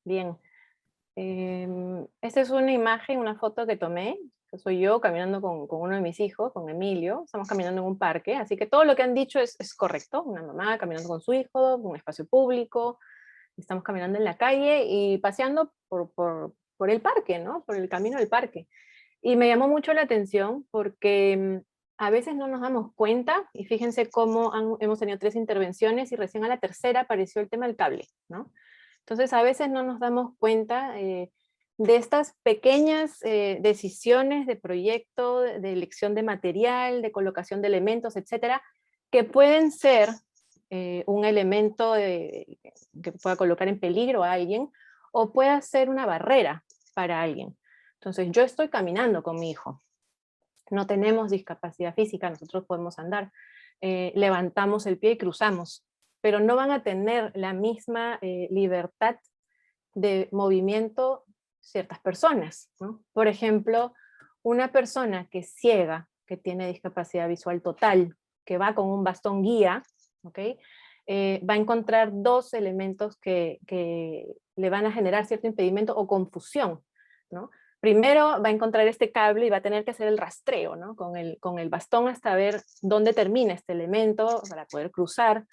Bien. Esta es una imagen, una foto que tomé, que soy yo caminando con uno de mis hijos, con Emilio. Estamos caminando en un parque, así que todo lo que han dicho es correcto. Una mamá caminando con su hijo, en un espacio público. Estamos caminando en la calle y paseando por el parque, ¿no? Por el camino del parque. Y me llamó mucho la atención porque a veces no nos damos cuenta, y fíjense cómo hemos tenido 3 intervenciones y recién a la tercera apareció el tema del cable, ¿no? Entonces a veces no nos damos cuenta de estas pequeñas decisiones de proyecto, de elección de material, de colocación de elementos, etcétera, que pueden ser un elemento que pueda colocar en peligro a alguien o pueda ser una barrera para alguien. Entonces, yo estoy caminando con mi hijo, no tenemos discapacidad física, nosotros podemos andar, levantamos el pie y cruzamos, pero no van a tener la misma libertad de movimiento ciertas personas, ¿no? Por ejemplo, una persona que es ciega, que tiene discapacidad visual total, que va con un bastón guía, ¿ok? Va a encontrar 2 elementos que le van a generar cierto impedimento o confusión, ¿no? Primero va a encontrar este cable y va a tener que hacer el rastreo, ¿no? Con el bastón hasta ver dónde termina este elemento para poder cruzar.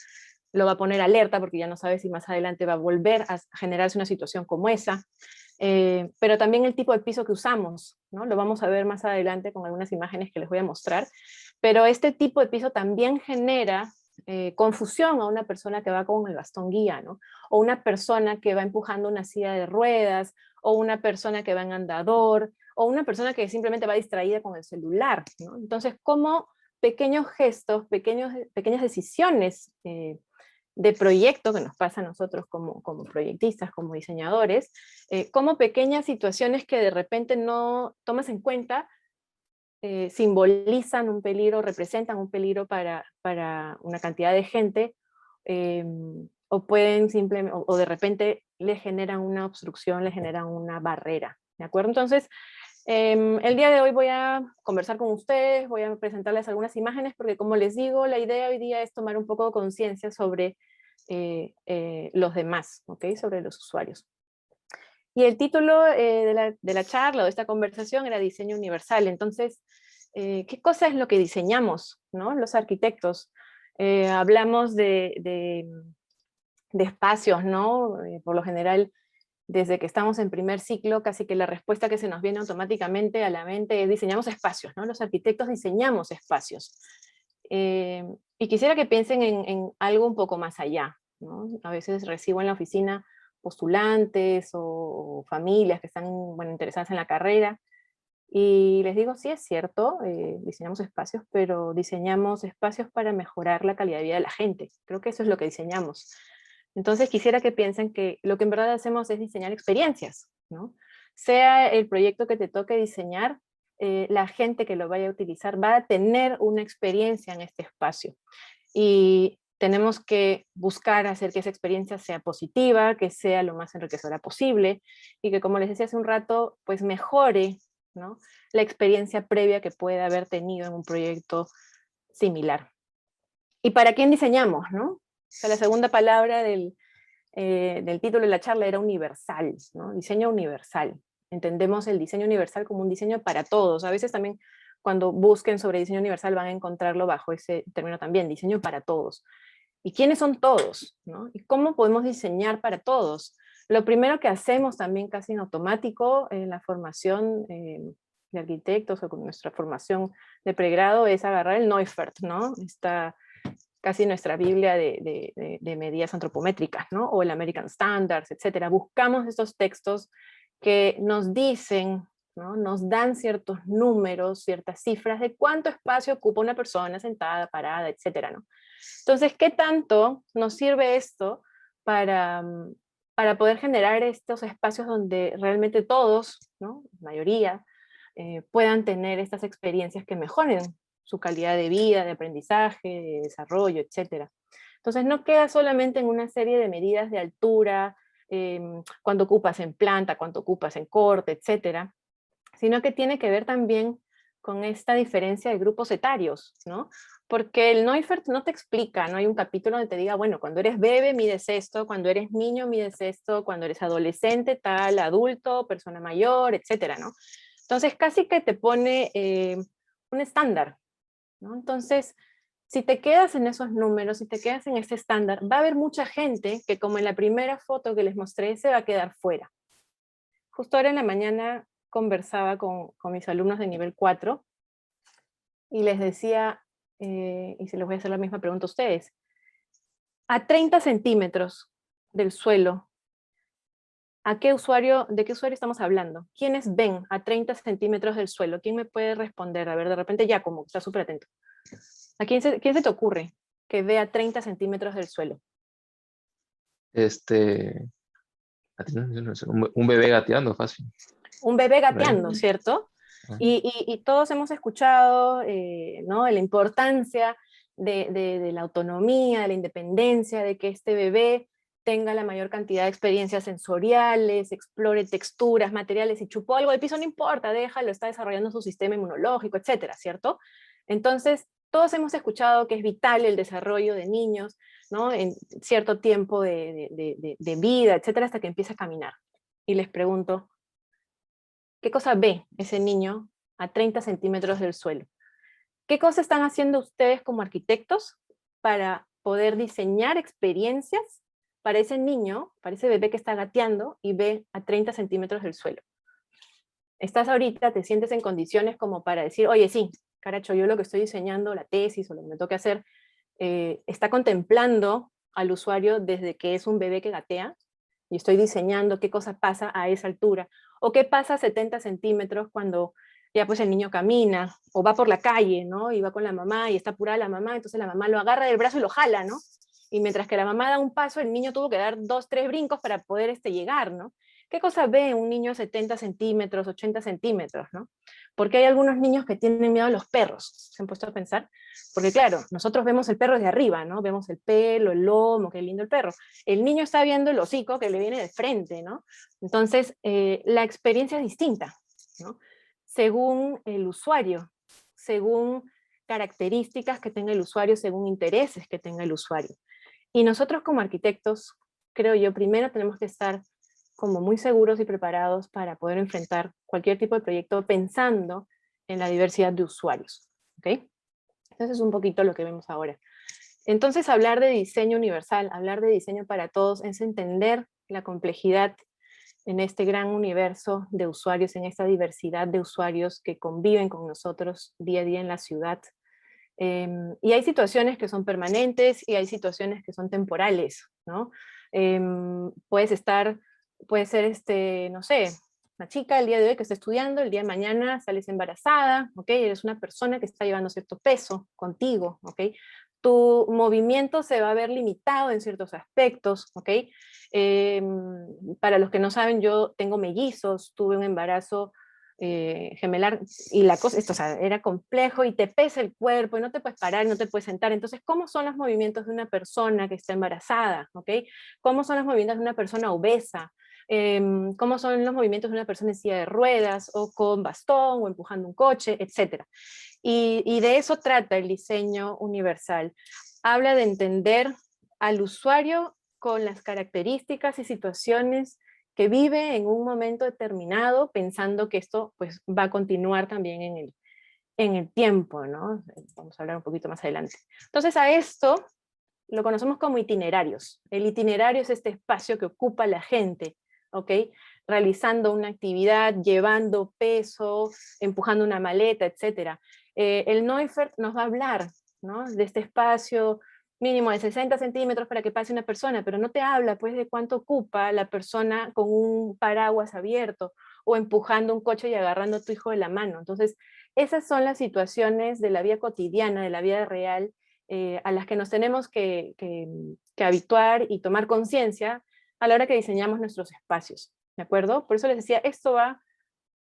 Lo va a poner alerta porque ya no sabe si más adelante va a volver a generarse una situación como esa. Pero también el tipo de piso que usamos, ¿no? Lo vamos a ver más adelante con algunas imágenes que les voy a mostrar, pero este tipo de piso también genera confusión a una persona que va con el bastón guía, ¿no? O una persona que va empujando una silla de ruedas, o una persona que va en andador, o una persona que simplemente va distraída con el celular, ¿no? Entonces, ¿cómo pequeños gestos, pequeñas decisiones de proyecto que nos pasa a nosotros como proyectistas, como diseñadores, como pequeñas situaciones que de repente no tomas en cuenta, simbolizan un peligro, representan un peligro para una cantidad de gente, eh, o pueden simplemente, o de repente le generan una obstrucción, le generan una barrera, ¿de acuerdo? Entonces, el día de hoy voy a conversar con ustedes, voy a presentarles algunas imágenes, porque como les digo, la idea hoy día es tomar un poco de conciencia sobre los demás, ¿ok? Sobre los usuarios. Y el título de la charla o de esta conversación era Diseño Universal. Entonces, ¿qué cosa es lo que diseñamos, ¿no? Los arquitectos? Hablamos de espacios, ¿no? Por lo general, desde que estamos en primer ciclo, casi que la respuesta que se nos viene automáticamente a la mente es diseñamos espacios, ¿no? Los arquitectos diseñamos espacios. Y quisiera que piensen en algo un poco más allá, ¿no? A veces recibo en la oficina postulantes o familias que están, bueno, interesadas en la carrera, y les digo, sí es cierto, diseñamos espacios, pero diseñamos espacios para mejorar la calidad de vida de la gente. Creo que eso es lo que diseñamos. Entonces quisiera que piensen que lo que en verdad hacemos es diseñar experiencias, ¿no? Sea el proyecto que te toque diseñar, la gente que lo vaya a utilizar va a tener una experiencia en este espacio. Y tenemos que buscar hacer que esa experiencia sea positiva, que sea lo más enriquecedora posible, y que, como les decía hace un rato, pues mejore, ¿no?, la experiencia previa que puede haber tenido en un proyecto similar. ¿Y para quién diseñamos, no? O sea, la segunda palabra del título de la charla era universal, ¿no? Diseño universal. Entendemos el diseño universal como un diseño para todos. A veces también cuando busquen sobre diseño universal van a encontrarlo bajo ese término también, diseño para todos. ¿Y quiénes son todos, no? ¿Y cómo podemos diseñar para todos? Lo primero que hacemos también casi en automático en la formación de arquitectos o con nuestra formación de pregrado es agarrar el Neufert, ¿no? Esta casi nuestra Biblia de medidas antropométricas, ¿no? O el American Standards, etcétera. Buscamos estos textos que nos dicen, ¿no?, nos dan ciertos números, ciertas cifras de cuánto espacio ocupa una persona sentada, parada, etcétera, ¿no? Entonces, ¿qué tanto nos sirve esto para, para poder generar estos espacios donde realmente todos, ¿no?, la mayoría, puedan tener estas experiencias que mejoren su calidad de vida, de aprendizaje, de desarrollo, etcétera? Entonces no queda solamente en una serie de medidas de altura, cuánto ocupas en planta, cuánto ocupas en corte, etcétera, sino que tiene que ver también con esta diferencia de grupos etarios, ¿no? Porque el Neufert no te explica, no hay un capítulo donde te diga, bueno, cuando eres bebé mides esto, cuando eres niño mides esto, cuando eres adolescente, tal, adulto, persona mayor, etcétera, ¿no? Entonces casi que te pone un estándar, ¿no? Entonces, si te quedas en esos números, si te quedas en ese estándar, va a haber mucha gente que, como en la primera foto que les mostré, se va a quedar fuera. Justo ahora en la mañana conversaba con mis alumnos de nivel 4 y les decía, y se les voy a hacer la misma pregunta a ustedes, a 30 centímetros del suelo, ¿de qué usuario estamos hablando? ¿Quiénes ven a 30 centímetros del suelo? ¿Quién me puede responder? A ver, de repente ya, como está súper atento. ¿A quién se te ocurre que vea 30 centímetros del suelo? Este, un bebé gateando fácil. Un bebé Por ahí. gateando, ¿cierto? Ajá. Y todos hemos escuchado, ¿no?, la importancia de la autonomía, de la independencia, de que este bebé tenga la mayor cantidad de experiencias sensoriales, explore texturas, materiales, y chupó algo de piso, no importa, déjalo, está desarrollando su sistema inmunológico, etcétera, ¿cierto? Entonces, todos hemos escuchado que es vital el desarrollo de niños, ¿no?, en cierto tiempo de vida, etcétera, hasta que empieza a caminar. Y les pregunto, ¿qué cosa ve ese niño a 30 centímetros del suelo? ¿Qué cosas están haciendo ustedes como arquitectos para poder diseñar experiencias para ese niño, para ese bebé que está gateando y ve a 30 centímetros del suelo? Estás ahorita, te sientes en condiciones como para decir, oye, sí, caracho, yo lo que estoy diseñando, la tesis o lo que me toque hacer, está contemplando al usuario desde que es un bebé que gatea, y estoy diseñando qué cosa pasa a esa altura, o qué pasa a 70 centímetros cuando ya pues el niño camina, o va por la calle, ¿no? Y va con la mamá, y está apurada la mamá, entonces la mamá lo agarra del brazo y lo jala, ¿no? Y mientras que la mamá da un paso, el niño tuvo que dar 2, 3 brincos para poder llegar, ¿no? ¿Qué cosa ve un niño a 70 centímetros, 80 centímetros, ¿no? Porque hay algunos niños que tienen miedo a los perros, ¿se han puesto a pensar? Porque claro, nosotros vemos el perro desde arriba, ¿no? Vemos el pelo, el lomo, qué lindo el perro. El niño está viendo el hocico que le viene de frente, ¿no? Entonces, la experiencia es distinta, ¿no? Según el usuario, según características que tenga el usuario, según intereses que tenga el usuario. Y nosotros como arquitectos, creo yo, primero tenemos que estar como muy seguros y preparados para poder enfrentar cualquier tipo de proyecto pensando en la diversidad de usuarios, ¿ok? Entonces es un poquito lo que vemos ahora. Entonces hablar de diseño universal, hablar de diseño para todos, es entender la complejidad en este gran universo de usuarios, en esta diversidad de usuarios que conviven con nosotros día a día en la ciudad. Y hay situaciones que son permanentes y hay situaciones que son temporales, ¿no? Puede ser, no sé, una chica el día de hoy que está estudiando, el día de mañana sales embarazada, ¿ok? Eres una persona que está llevando cierto peso contigo, ¿ok? Tu movimiento se va a ver limitado en ciertos aspectos, ¿ok? Para los que no saben, yo tengo mellizos, tuve un embarazo gemelar, y la cosa, esto, o sea, era complejo y te pesa el cuerpo y no te puedes parar, no te puedes sentar. Entonces, ¿cómo son los movimientos de una persona que está embarazada? ¿Ok? ¿Cómo son los movimientos de una persona obesa? ¿Cómo son los movimientos de una persona en silla de ruedas o con bastón o empujando un coche, etcétera? Y de eso trata el diseño universal. Habla de entender al usuario con las características y situaciones que vive en un momento determinado, pensando que esto pues, va a continuar también en el tiempo, ¿no? Vamos a hablar un poquito más adelante. Entonces a esto lo conocemos como itinerarios. El itinerario es este espacio que ocupa la gente, ¿ok? Realizando una actividad, llevando peso, empujando una maleta, etc. El Neufert nos va a hablar, ¿no?, de este espacio mínimo de 60 centímetros para que pase una persona, pero no te habla pues de cuánto ocupa la persona con un paraguas abierto o empujando un coche y agarrando a tu hijo de la mano. Entonces, esas son las situaciones de la vida cotidiana, de la vida real, a las que nos tenemos que habituar y tomar conciencia a la hora que diseñamos nuestros espacios, ¿de acuerdo? Por eso les decía, esto va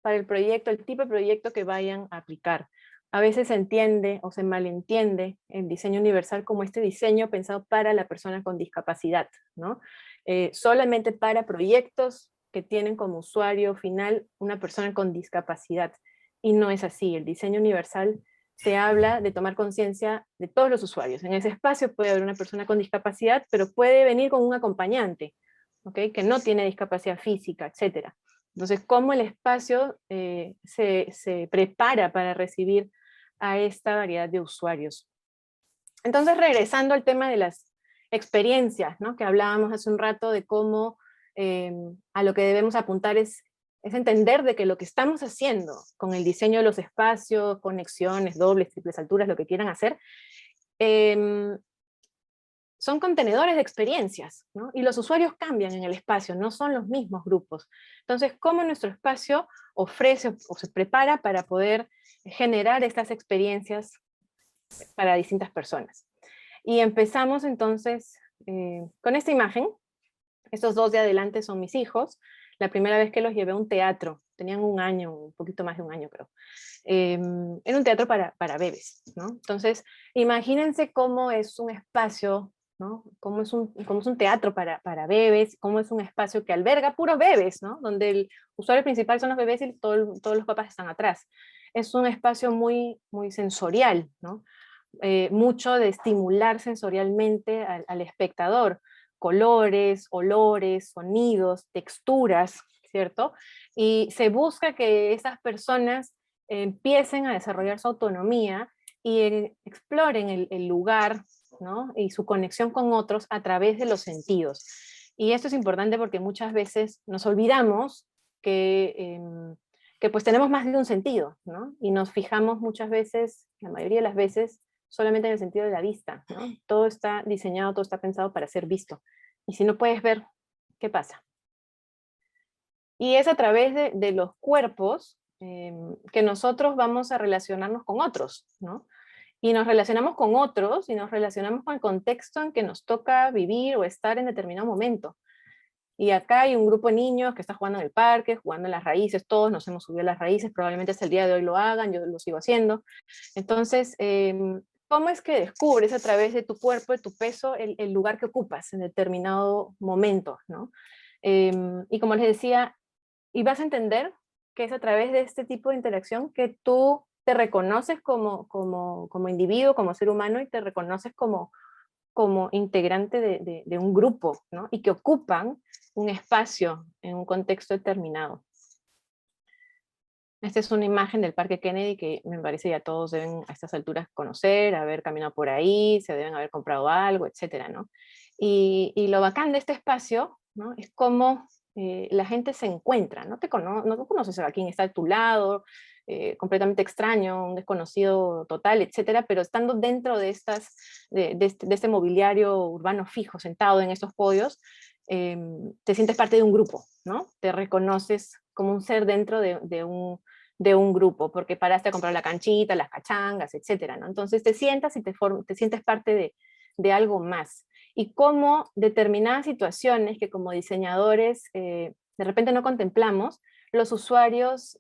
para el proyecto, el tipo de proyecto que vayan a aplicar. A veces se entiende o se malentiende el diseño universal como este diseño pensado para la persona con discapacidad, ¿no? Solamente para proyectos que tienen como usuario final una persona con discapacidad. Y no es así. El diseño universal te habla de tomar conciencia de todos los usuarios. En ese espacio puede haber una persona con discapacidad, pero puede venir con un acompañante, ¿okay? Que no tiene discapacidad física, etc. Entonces, cómo el espacio se prepara para recibir a esta variedad de usuarios. Entonces, regresando al tema de las experiencias, ¿no? Que hablábamos hace un rato de cómo a lo que debemos apuntar es entender de que lo que estamos haciendo con el diseño de los espacios, conexiones, dobles, triples alturas, lo que quieran hacer, son contenedores de experiencias, ¿no? Y los usuarios cambian en el espacio, no son los mismos grupos. Entonces, ¿cómo nuestro espacio ofrece o se prepara para poder generar estas experiencias para distintas personas? Y empezamos entonces con esta imagen. Estos dos de adelante son mis hijos. La primera vez que los llevé a un teatro, tenían un año, un poquito más de un año creo. Era un teatro para bebés, ¿no? Entonces, imagínense cómo es un espacio, ¿no? Cómo es un teatro para bebés, cómo es un espacio que alberga puros bebés, ¿no? Donde el usuario principal son los bebés y todos los papás están atrás. Es un espacio muy, muy sensorial, ¿no? Mucho de estimular sensorialmente al espectador, colores, olores, sonidos, texturas, ¿cierto? Y se busca que esas personas empiecen a desarrollar su autonomía y exploren el lugar, ¿no? Y su conexión con otros a través de los sentidos. Y esto es importante porque muchas veces nos olvidamos que pues tenemos más de un sentido, ¿no? Y nos fijamos muchas veces, la mayoría de las veces, solamente en el sentido de la vista, ¿no? Todo está diseñado, todo está pensado para ser visto. Y si no puedes ver, ¿qué pasa? Y es a través de los cuerpos que nosotros vamos a relacionarnos con otros, ¿no? Y nos relacionamos con otros y nos relacionamos con el contexto en que nos toca vivir o estar en determinado momento. Y acá hay un grupo de niños que está jugando en el parque, jugando en las raíces, todos nos hemos subido a las raíces, probablemente hasta el día de hoy lo hagan, yo lo sigo haciendo. Entonces, ¿cómo es que descubres a través de tu cuerpo, de tu peso, el lugar que ocupas en determinado momento, ¿no? Y como les decía, y vas a entender que es a través de este tipo de interacción que tú te reconoces como individuo, como ser humano, y te reconoces como integrante de un grupo, ¿no? Y que ocupan un espacio en un contexto determinado. Esta es una imagen del Parque Kennedy que me parece ya todos deben a estas alturas conocer, haber caminado por ahí, se deben haber comprado algo, etcétera, ¿no? Y lo bacán de este espacio, ¿no? Es cómo la gente se encuentra, no conoces a quien está a tu lado, completamente extraño, un desconocido total, etcétera, pero estando dentro de este mobiliario urbano fijo, sentado en estos podios, te sientes parte de un grupo, ¿no? Te reconoces como un ser dentro de un grupo, porque paraste a comprar la canchita, las cachangas, etcétera, ¿no? Entonces te sientas y te sientes parte de algo más. Y cómo determinadas situaciones que como diseñadores de repente no contemplamos, los usuarios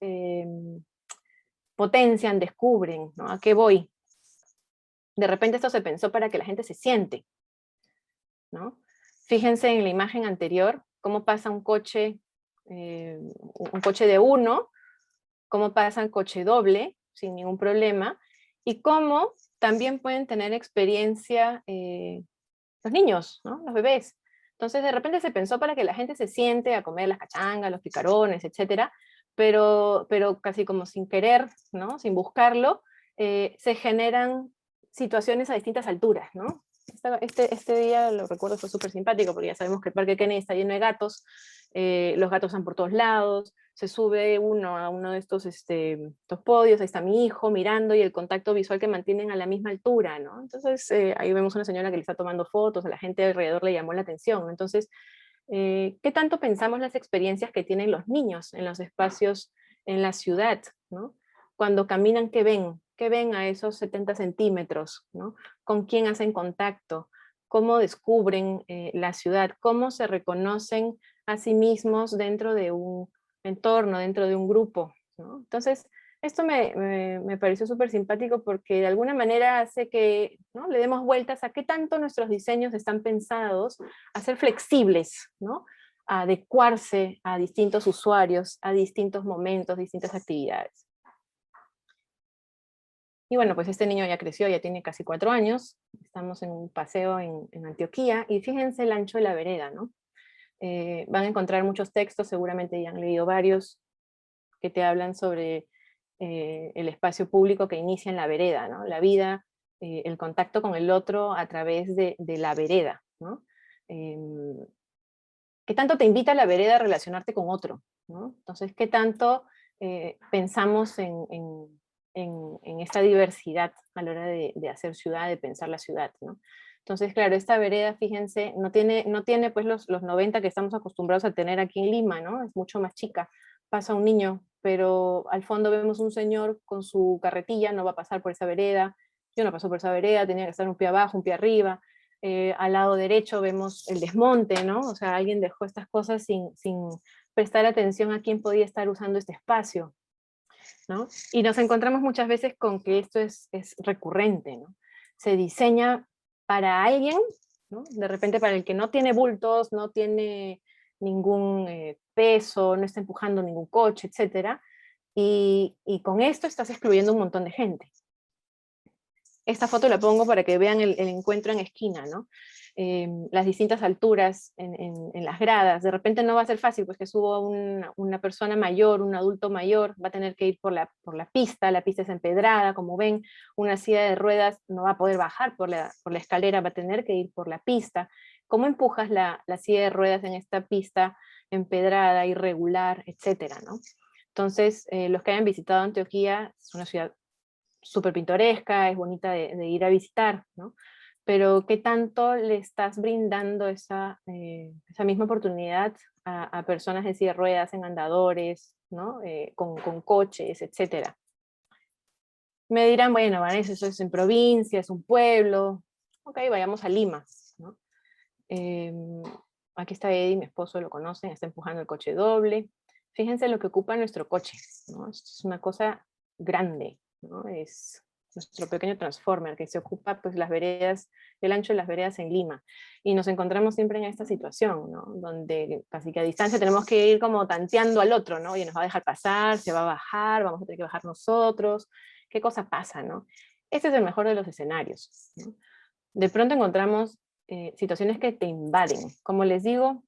potencian, descubren, ¿no? ¿A qué voy? De repente esto se pensó para que la gente se siente, ¿no? Fíjense en la imagen anterior, cómo pasa un coche de uno, cómo pasa un coche doble, sin ningún problema, y cómo también pueden tener experiencia los niños, ¿no? Los bebés. Entonces de repente se pensó para que la gente se siente a comer las cachangas, los picarones, etcétera, pero casi como sin querer, ¿no? Sin buscarlo, se generan situaciones a distintas alturas, ¿no? Este día, lo recuerdo, fue súper simpático, porque ya sabemos que el Parque Kennedy está lleno de gatos, los gatos están por todos lados, se sube uno a uno de estos podios, ahí está mi hijo mirando, y el contacto visual que mantienen a la misma altura, ¿no? Entonces ahí vemos una señora que le está tomando fotos, a la gente alrededor le llamó la atención. Entonces, ¿qué tanto pensamos las experiencias que tienen los niños en los espacios en la ciudad, ¿no? Cuando caminan, ¿qué ven? ¿Qué ven a esos 70 centímetros, ¿no? ¿Con quién hacen contacto? ¿Cómo descubren la ciudad? ¿Cómo se reconocen a sí mismos dentro de un entorno, dentro de un grupo, ¿no? Entonces, esto me pareció súper simpático porque de alguna manera hace que, ¿no?, le demos vueltas a qué tanto nuestros diseños están pensados a ser flexibles, ¿no? A adecuarse a distintos usuarios, a distintos momentos, distintas actividades. Y bueno, pues este niño ya creció, ya tiene casi 4 años, estamos en un paseo en Antioquía, y fíjense el ancho de la vereda, ¿no? Van a encontrar muchos textos, seguramente ya han leído varios, que te hablan sobre el espacio público que inicia en la vereda, ¿no? La vida, el contacto con el otro a través de la vereda, ¿no? ¿Qué tanto te invita la vereda a relacionarte con otro? ¿No? Entonces, ¿qué tanto pensamos en esta diversidad a la hora de hacer ciudad, de pensar la ciudad, ¿no? Entonces, claro, esta vereda, fíjense, no tiene pues los 90 que estamos acostumbrados a tener aquí en Lima, ¿no? Es mucho más chica. Pasa un niño, pero al fondo vemos un señor con su carretilla, no va a pasar por esa vereda. Yo no paso por esa vereda, tenía que estar un pie abajo, un pie arriba. Al lado derecho vemos el desmonte, ¿no? O sea, alguien dejó estas cosas sin prestar atención a quién podía estar usando este espacio, ¿no? Y nos encontramos muchas veces con que esto es recurrente, ¿no? Se diseña para alguien, ¿no? De repente para el que no tiene bultos, no tiene ningún peso, no está empujando ningún coche, etcétera, y con esto estás excluyendo un montón de gente. Esta foto la pongo para que vean el encuentro en esquina, ¿no? Las distintas alturas en las gradas. De repente no va a ser fácil, pues que suba una persona mayor, un adulto mayor, va a tener que ir por la pista es empedrada, como ven, una silla de ruedas no va a poder bajar por la escalera, va a tener que ir por la pista. ¿Cómo empujas la silla de ruedas en esta pista empedrada, irregular, etcétera, ¿no? Entonces, los que hayan visitado Antioquía, es una ciudad súper pintoresca, es bonita de ir a visitar, ¿no? Pero ¿qué tanto le estás brindando esa misma oportunidad a personas en silla de ruedas, en andadores, ¿no? Con coches, etcétera? Me dirán, bueno, Vanessa, eso es en provincia, es un pueblo. Ok, vayamos a Lima, ¿no? Aquí está Eddie, mi esposo, lo conocen, está empujando el coche doble. Fíjense lo que ocupa nuestro coche, ¿no? Esto es una cosa grande, ¿no? Es nuestro pequeño transformer que se ocupa pues las veredas, el ancho de las veredas en Lima. Y nos encontramos siempre en esta situación, ¿no? Donde casi que a distancia tenemos que ir como tanteando al otro, ¿no? Y nos va a dejar pasar, se va a bajar, vamos a tener que bajar nosotros. ¿Qué cosa pasa, no? Este es el mejor de los escenarios, ¿no? De pronto encontramos situaciones que te invaden. Como les digo,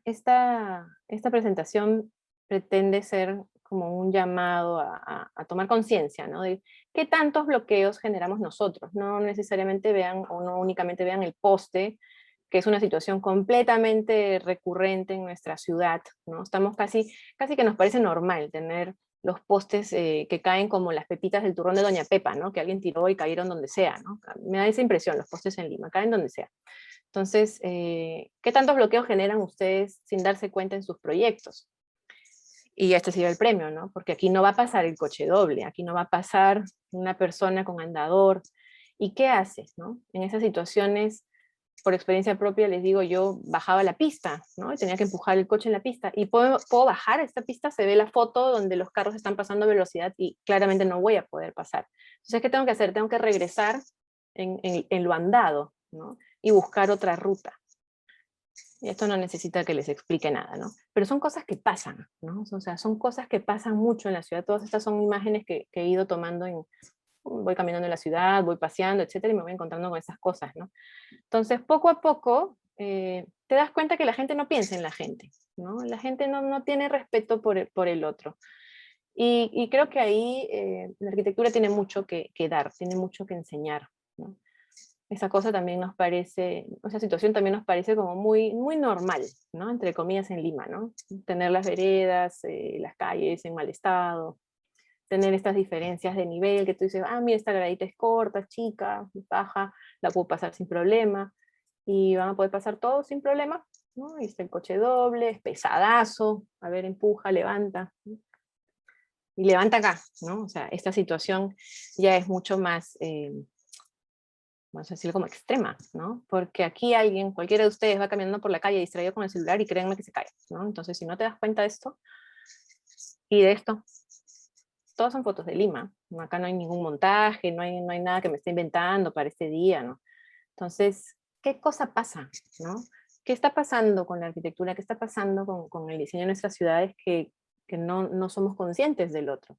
esta presentación pretende ser como un llamado a tomar conciencia, ¿no? De qué tantos bloqueos generamos nosotros. No necesariamente vean o no únicamente vean el poste, que es una situación completamente recurrente en nuestra ciudad, ¿no? Estamos casi que nos parece normal tener los postes que caen como las pepitas del turrón de Doña Pepa, ¿no? Que alguien tiró y cayeron donde sea, ¿no? Me da esa impresión, los postes en Lima, caen donde sea. Entonces, ¿qué tantos bloqueos generan ustedes sin darse cuenta en sus proyectos? Y este sería el premio, ¿no? Porque aquí no va a pasar el coche doble, aquí no va a pasar una persona con andador. ¿Y qué haces, no? En esas situaciones, por experiencia propia, les digo, yo bajaba la pista, ¿no? Y tenía que empujar el coche en la pista. Y puedo bajar esta pista, se ve la foto donde los carros están pasando a velocidad y claramente no voy a poder pasar. Entonces, ¿qué tengo que hacer? Tengo que regresar en lo andado, ¿no? Y buscar otra ruta. Y esto no necesita que les explique nada, ¿no? Pero son cosas que pasan, ¿no? O sea, son cosas que pasan mucho en la ciudad. Todas estas son imágenes que he ido tomando voy caminando en la ciudad, voy paseando, etcétera, y me voy encontrando con esas cosas, ¿no? Entonces, poco a poco, te das cuenta que la gente no piensa en la gente, ¿no? La gente no tiene respeto por el otro. Y creo que ahí la arquitectura tiene mucho que dar, tiene mucho que enseñar, ¿no? Esa cosa también nos parece, esa situación también nos parece como muy, muy normal, ¿no? Entre comillas en Lima, ¿no? Tener las veredas, las calles en mal estado, tener estas diferencias de nivel que tú dices, ah, mira, esta gradita es corta, chica, baja, la puedo pasar sin problema, y van a poder pasar todos sin problema, ¿no? Y está el coche doble, es pesadazo, a ver, empuja, levanta, ¿no? Y levanta acá, ¿no? O sea, esta situación ya es mucho más vamos a decirlo como extrema, ¿no? Porque aquí alguien, cualquiera de ustedes va caminando por la calle distraído con el celular y créanme que se cae, ¿no? Entonces, si no te das cuenta de esto y de esto, todas son fotos de Lima, ¿no? Acá no hay ningún montaje, no hay nada que me esté inventando para este día, ¿no? Entonces, ¿qué cosa pasa, no? ¿Qué está pasando con la arquitectura? ¿Qué está pasando con el diseño de nuestras ciudades que que no somos conscientes del otro.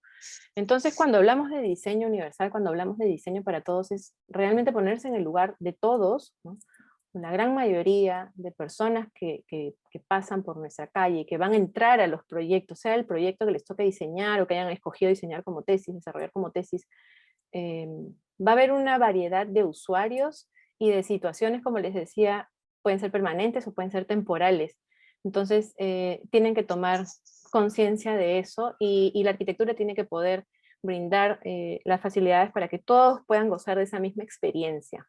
Entonces, cuando hablamos de diseño universal, cuando hablamos de diseño para todos, es realmente ponerse en el lugar de todos, ¿no? La gran mayoría de personas que pasan por nuestra calle, que van a entrar a los proyectos, sea el proyecto que les toque diseñar o que hayan escogido diseñar como tesis, desarrollar como tesis, va a haber una variedad de usuarios y de situaciones, como les decía, pueden ser permanentes o pueden ser temporales. Entonces, tienen que tomar conciencia de eso y la arquitectura tiene que poder brindar las facilidades para que todos puedan gozar de esa misma experiencia,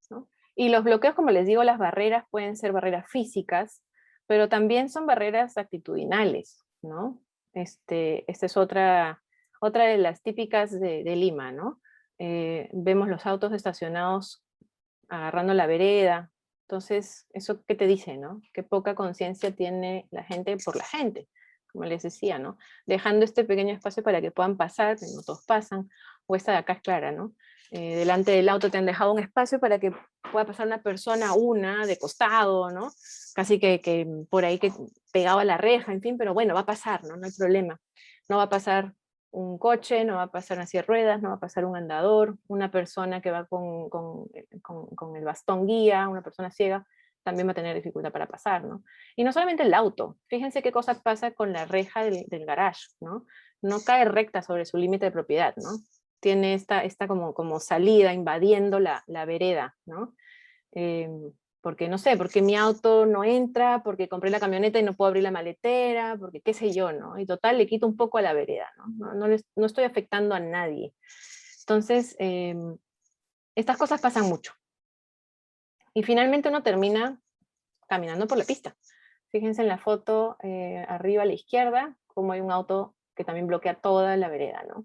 ¿no? Y los bloqueos, como les digo, las barreras pueden ser barreras físicas, pero también son barreras actitudinales, ¿no? Esta es otra de las típicas de Lima, ¿no? Vemos los autos estacionados agarrando la vereda. Entonces, ¿eso qué te dice, no? Qué poca conciencia tiene la gente por la gente, como les decía, ¿no? Dejando este pequeño espacio para que puedan pasar, que no todos pasan, o esta de acá es clara, ¿no? Delante del auto te han dejado un espacio para que pueda pasar una persona, una, de costado, ¿no? Casi que por ahí que pegado a la reja, en fin, pero bueno, va a pasar, ¿no? No hay problema. No va a pasar un coche, no va a pasar una silla de ruedas, no va a pasar un andador, una persona que va con el bastón guía, una persona ciega, también va a tener dificultad para pasar, ¿no? Y no solamente el auto, fíjense qué cosa pasa con la reja del garage, ¿no? No cae recta sobre su límite de propiedad, ¿no? Tiene esta como salida invadiendo la vereda, ¿no? Porque no sé, porque mi auto no entra, porque compré la camioneta y no puedo abrir la maletera, porque qué sé yo, ¿no? Y total, le quito un poco a la vereda, ¿no? No estoy afectando a nadie. Entonces, estas cosas pasan mucho. Y finalmente uno termina caminando por la pista. Fíjense en la foto arriba a la izquierda, como hay un auto que también bloquea toda la vereda, ¿no?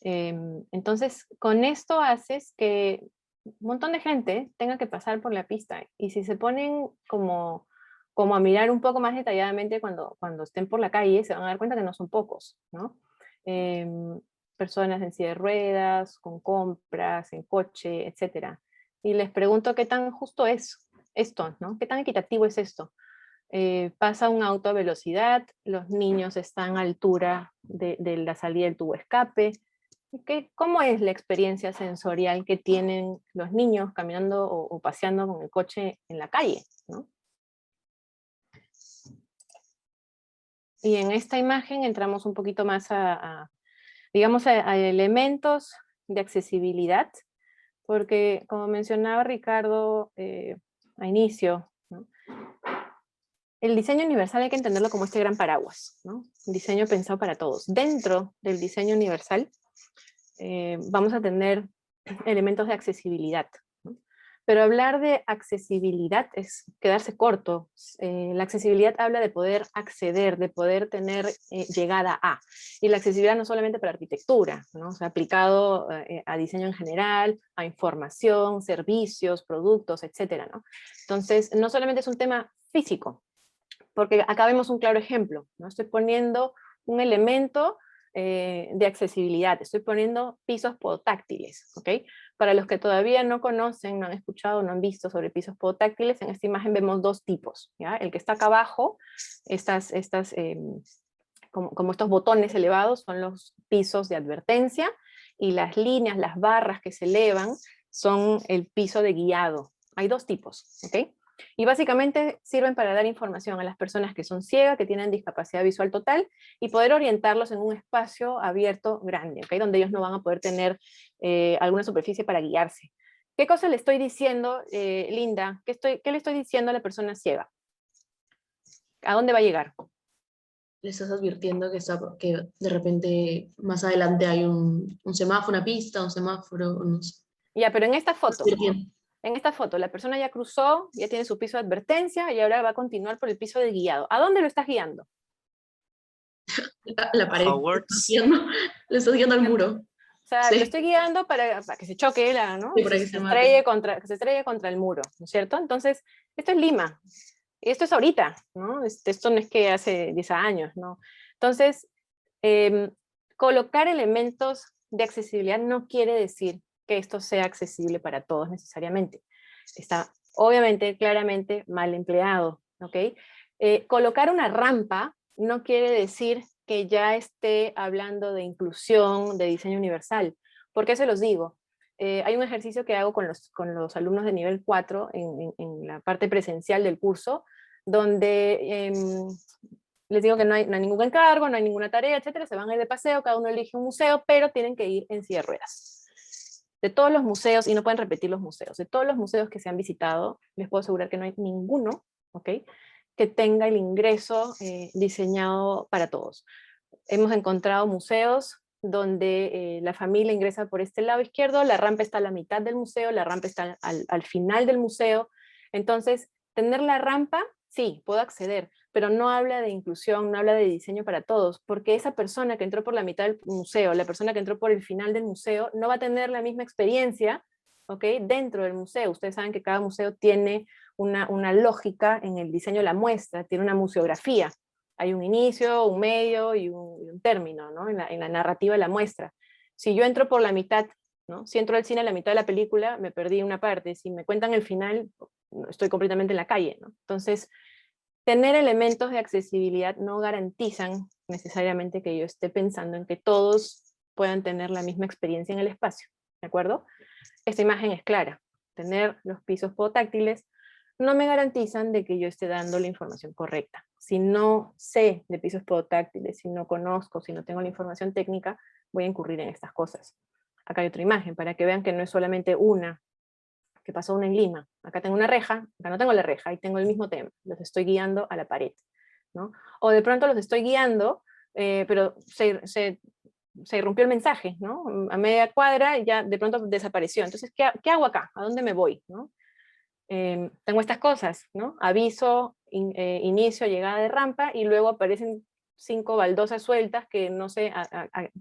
Entonces, con esto haces que un montón de gente tenga que pasar por la pista. Y si se ponen como a mirar un poco más detalladamente cuando estén por la calle, se van a dar cuenta que no son pocos, ¿no? Personas en silla de ruedas, con compras, en coche, etc. Y les pregunto qué tan justo es esto, ¿no? ¿Qué tan equitativo es esto? Pasa un auto a velocidad, los niños están a altura de la salida del tubo escape. ¿Cómo es la experiencia sensorial que tienen los niños caminando o paseando con el coche en la calle, ¿no? Y en esta imagen entramos un poquito más digamos, a elementos de accesibilidad, porque como mencionaba Ricardo a inicio, ¿no? El diseño universal hay que entenderlo como este gran paraguas, ¿no? Un diseño pensado para todos. Dentro del diseño universal vamos a tener elementos de accesibilidad, ¿no? Pero hablar de accesibilidad es quedarse corto. La accesibilidad habla de poder acceder, de poder tener llegada a. Y la accesibilidad no solamente para arquitectura, ¿no? O sea, aplicado a diseño en general, a información, servicios, productos, etcétera, ¿no? Entonces, no solamente es un tema físico, porque acá vemos un claro ejemplo, ¿no? Estoy poniendo un elemento de accesibilidad, estoy poniendo pisos podotáctiles, ¿ok? Para los que todavía no conocen, no han escuchado, no han visto sobre pisos podotáctiles, en esta imagen vemos dos tipos, ¿ya? El que está acá abajo, como estos botones elevados son los pisos de advertencia, y las líneas, las barras que se elevan son el piso de guiado. Hay dos tipos, ¿ok? Y básicamente sirven para dar información a las personas que son ciegas, que tienen discapacidad visual total, y poder orientarlos en un espacio abierto grande, ¿okay? Donde ellos no van a poder tener alguna superficie para guiarse. ¿Qué cosa le estoy diciendo, Linda? ¿Qué le estoy diciendo a la persona ciega? ¿A dónde va a llegar? Le estás advirtiendo que de repente más adelante hay un semáforo, una pista, un semáforo, no sé. Ya, pero en esta foto, Advirtiendo. en esta foto, la persona ya cruzó, ya tiene su piso de advertencia y ahora va a continuar por el piso de guiado. ¿A dónde lo estás guiando? La pared. Hogwarts. Le estás guiando al muro. O sea, Sí. lo estoy guiando para que se choque, ¿no? Sí, Y para que que se se mate. estrelle contra el muro, ¿no es cierto? Entonces, esto es Lima. Y esto es ahorita, ¿no? Esto no es que hace 10 años, ¿no? Entonces, colocar elementos de accesibilidad no quiere decir que esto sea accesible para todos necesariamente. Está obviamente, claramente mal empleado, ¿ok? Colocar una rampa no quiere decir que ya esté hablando de inclusión, de diseño universal. ¿Por qué se los digo? Hay un ejercicio que hago con los alumnos de nivel 4 en la parte presencial del curso, donde les digo que no hay ningún encargo, no hay ninguna tarea, etcétera, se van a ir de paseo, cada uno elige un museo, pero tienen que ir en silla de ruedas. De todos los museos, y no pueden repetir los museos, de todos los museos que se han visitado, les puedo asegurar que no hay ninguno, ¿ok?, que tenga el ingreso diseñado para todos. Hemos encontrado museos donde la familia ingresa por este lado izquierdo, la rampa está a la mitad del museo, la rampa está al final del museo. Entonces, tener la rampa, sí, puedo acceder, pero no habla de inclusión, no habla de diseño para todos, porque esa persona que entró por la mitad del museo, la persona que entró por el final del museo, no va a tener la misma experiencia, ¿ok?, dentro del museo. Ustedes saben que cada museo tiene una lógica en el diseño de la muestra, tiene una museografía. Hay un inicio, un medio y un término, ¿no?, en la narrativa de la muestra. Si yo entro por la mitad, ¿no?, si entro al cine a la mitad de la película, me perdí una parte. Si me cuentan el final, estoy completamente en la calle, ¿no? Entonces, tener elementos de accesibilidad no garantizan necesariamente que yo esté pensando en que todos puedan tener la misma experiencia en el espacio, ¿de acuerdo? Esta imagen es clara. Tener los pisos podotáctiles no me garantizan de que yo esté dando la información correcta. Si no sé de pisos podotáctiles, si no conozco, si no tengo la información técnica, voy a incurrir en estas cosas. Acá hay otra imagen, para que vean que no es solamente una, que pasó una en Lima. Acá tengo una reja, acá no tengo la reja, ahí tengo el mismo tema, los estoy guiando a la pared, ¿no? O de pronto los estoy guiando, pero se irrumpió el mensaje, ¿no? A media cuadra y ya de pronto desapareció. Entonces, ¿qué hago acá? ¿A dónde me voy? ¿No? Tengo estas cosas, ¿no? Aviso, inicio, llegada de rampa, y luego aparecen 5 baldosas sueltas que no sé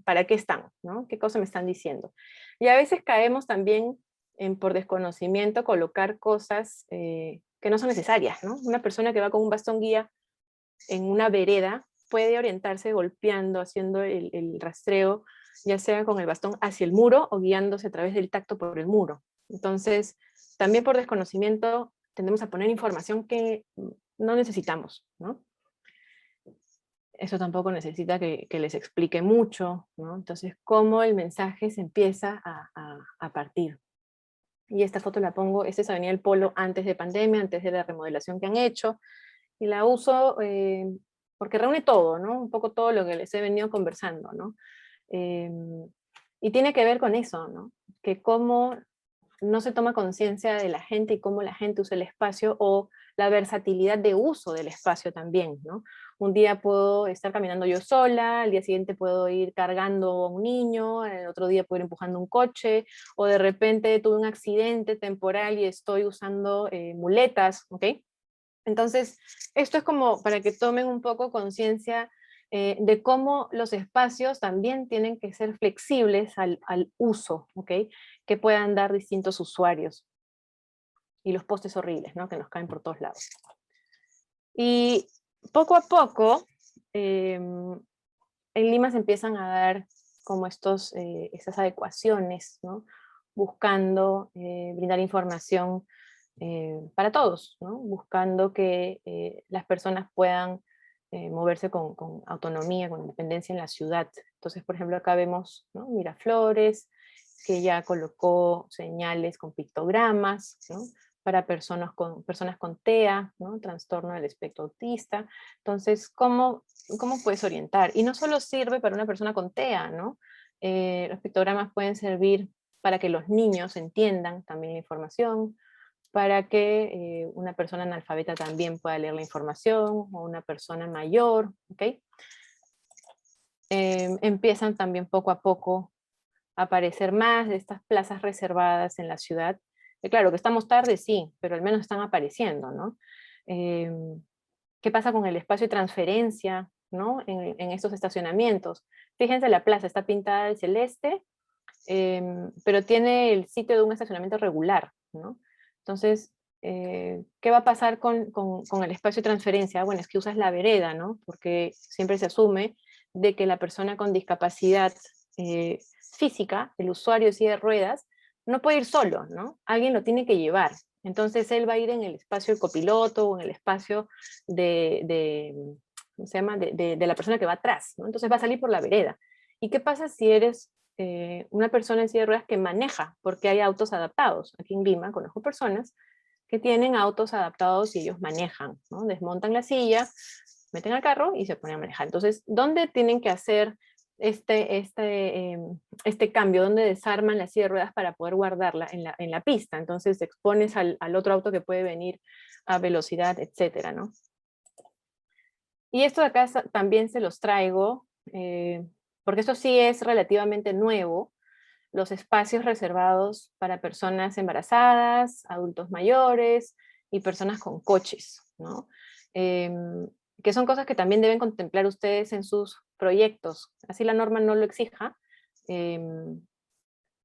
para qué están, ¿no? ¿Qué cosa me están diciendo? Y a veces caemos también por desconocimiento colocar cosas que no son necesarias, ¿no? Una persona que va con un bastón guía en una vereda puede orientarse golpeando, haciendo el rastreo, ya sea con el bastón hacia el muro o guiándose a través del tacto por el muro. Entonces, también por desconocimiento tendemos a poner información que no necesitamos, ¿no? Eso tampoco necesita que les explique mucho, ¿no? Entonces, cómo el mensaje se empieza a partir. Y esta foto la pongo, esta es Avenida del Polo antes de pandemia, antes de la remodelación que han hecho, y la uso porque reúne todo, ¿no? Un poco todo lo que les he venido conversando, ¿no? Y tiene que ver con eso, ¿no? Que cómo no se toma conciencia de la gente y cómo la gente usa el espacio, o la versatilidad de uso del espacio también, ¿no? Un día puedo estar caminando yo sola, al día siguiente puedo ir cargando a un niño, el otro día puedo ir empujando un coche, o de repente tuve un accidente temporal y estoy usando muletas, ¿ok? Entonces, esto es como para que tomen un poco conciencia de cómo los espacios también tienen que ser flexibles al uso, ¿ok?, que puedan dar distintos usuarios. Y los postes horribles, ¿no?, que nos caen por todos lados. Y poco a poco, en Lima se empiezan a dar como estas adecuaciones, ¿no?, buscando brindar información para todos, ¿no?, buscando que las personas puedan moverse con autonomía, con independencia en la ciudad. Entonces, por ejemplo, acá vemos, ¿no?, Miraflores, que ya colocó señales con pictogramas, ¿no?, para personas con TEA, ¿no?, trastorno del espectro autista. Entonces, ¿cómo puedes orientar? Y no solo sirve para una persona con TEA, ¿no? Los pictogramas pueden servir para que los niños entiendan también la información, para que una persona analfabeta también pueda leer la información, o una persona mayor, ¿ok? Empiezan también poco a poco a aparecer más de estas plazas reservadas en la ciudad. Claro, que estamos tarde, sí, pero al menos están apareciendo, ¿no? ¿Qué pasa con el espacio de transferencia, ¿no?, en estos estacionamientos? Fíjense, la plaza está pintada de celeste, pero tiene el sitio de un estacionamiento regular, ¿no? Entonces, ¿qué va a pasar con el espacio de transferencia? Bueno, es que usas la vereda, ¿no? Porque siempre se asume de que la persona con discapacidad física, el usuario de silla de ruedas, no puede ir solo, ¿no? Alguien lo tiene que llevar. Entonces él va a ir en el espacio del copiloto, o en el espacio de se llama? De la persona que va atrás, ¿no? Entonces va a salir por la vereda. ¿Y qué pasa si eres una persona en silla de ruedas que maneja? Porque hay autos adaptados. Aquí en Lima conozco personas que tienen autos adaptados y ellos manejan, ¿no? Desmontan la silla, meten al carro y se ponen a manejar. Entonces, ¿dónde tienen que hacer este cambio? ¿Dónde desarman la silla de ruedas para poder guardarla? En la pista. Entonces expones al otro auto que puede venir a velocidad, etcétera, ¿no? Y esto de acá también se los traigo, porque esto sí es relativamente nuevo, los espacios reservados para personas embarazadas, adultos mayores y personas con coches, ¿no? Que son cosas que también deben contemplar ustedes en sus proyectos, así la norma no lo exija,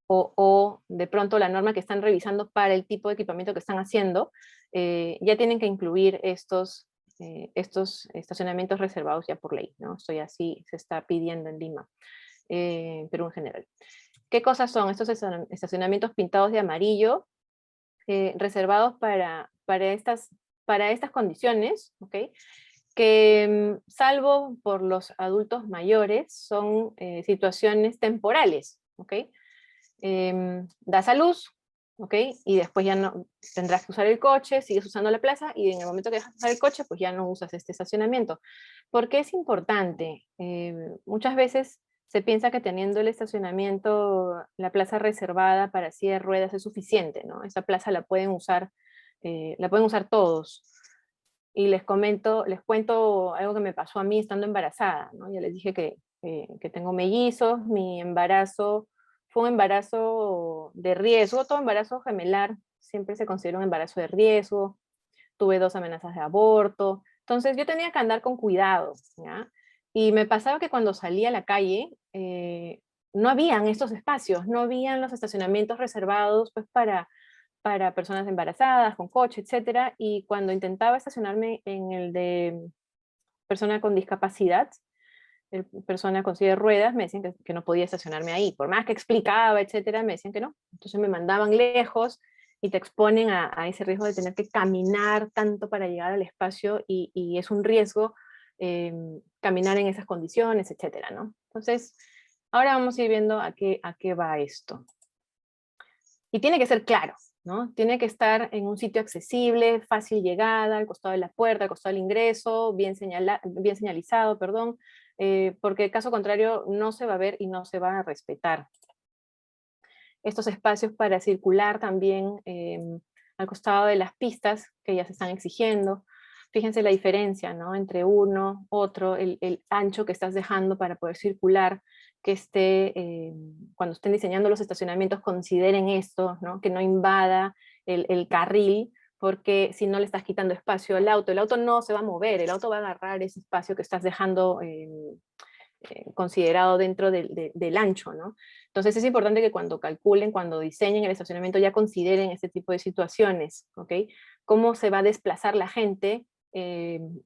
o de pronto la norma que están revisando para el tipo de equipamiento que están haciendo, ya tienen que incluir estos estacionamientos reservados ya por ley, ¿no? Esto ya sí se está pidiendo en Lima, Perú en general. ¿Qué cosas son estos estacionamientos pintados de amarillo, reservados para estas condiciones, ¿ok? Que salvo por los adultos mayores, son situaciones temporales, ¿ok? Das a luz, ¿ok? Y después ya no tendrás que usar el coche, sigues usando la plaza, y en el momento que dejas de usar el coche, pues ya no usas este estacionamiento. ¿Por qué es importante? Muchas veces se piensa que teniendo el estacionamiento, la plaza reservada para silla de ruedas es suficiente, ¿no? Esa plaza la pueden usar todos. Y les cuento algo que me pasó a mí estando embarazada, ¿no? Ya les dije que tengo mellizos, mi embarazo fue un embarazo de riesgo, todo embarazo gemelar siempre se considera un embarazo de riesgo, tuve 2 amenazas de aborto, entonces yo tenía que andar con cuidado, ¿ya? Y me pasaba que cuando salía a la calle, no habían estos espacios, no habían los estacionamientos reservados pues para personas embarazadas, con coche, etcétera, y cuando intentaba estacionarme en el de persona con discapacidad, persona con silla de ruedas, me decían que no podía estacionarme ahí, por más que explicaba, etcétera, me decían que no, entonces me mandaban lejos y te exponen a ese riesgo de tener que caminar tanto para llegar al espacio y es un riesgo caminar en esas condiciones, etcétera, ¿no? Entonces, ahora vamos a ir viendo a qué va esto. Y tiene que ser claro, ¿no? Tiene que estar en un sitio accesible, fácil llegada, al costado de la puerta, al costado del ingreso, bien señalizado, perdón, porque caso contrario no se va a ver y no se va a respetar. Estos espacios para circular también al costado de las pistas que ya se están exigiendo. Fíjense la diferencia, ¿no? Entre uno, otro, el ancho que estás dejando para poder circular, que cuando estén diseñando los estacionamientos consideren esto, ¿no? Que no invada el carril, porque si no le estás quitando espacio al auto, el auto no se va a mover, el auto va a agarrar ese espacio que estás dejando considerado dentro del ancho, ¿no? Entonces es importante que cuando calculen, cuando diseñen el estacionamiento, ya consideren este tipo de situaciones, ¿ok? Cómo se va a desplazar la gente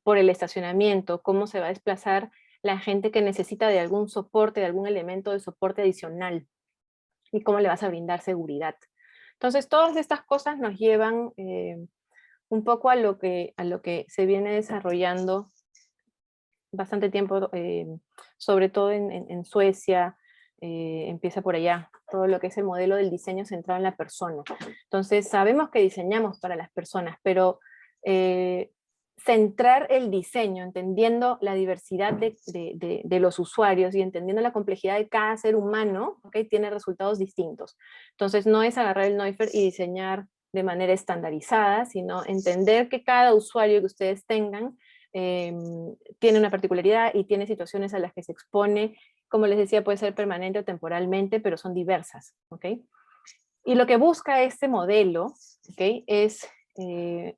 por el estacionamiento, cómo se va a desplazar la gente que necesita de algún soporte, de algún elemento de soporte adicional, y cómo le vas a brindar seguridad. Entonces todas estas cosas nos llevan un poco a lo que se viene desarrollando bastante tiempo, sobre todo en Suecia, empieza por allá, todo lo que es el modelo del diseño centrado en la persona. Entonces sabemos que diseñamos para las personas, pero centrar el diseño, entendiendo la diversidad de los usuarios y entendiendo la complejidad de cada ser humano, ¿okay? Tiene resultados distintos. Entonces no es agarrar el Neufert y diseñar de manera estandarizada, sino entender que cada usuario que ustedes tengan tiene una particularidad y tiene situaciones a las que se expone, como les decía, puede ser permanente o temporalmente, pero son diversas, ¿ok? Y lo que busca este modelo, ¿ok? Es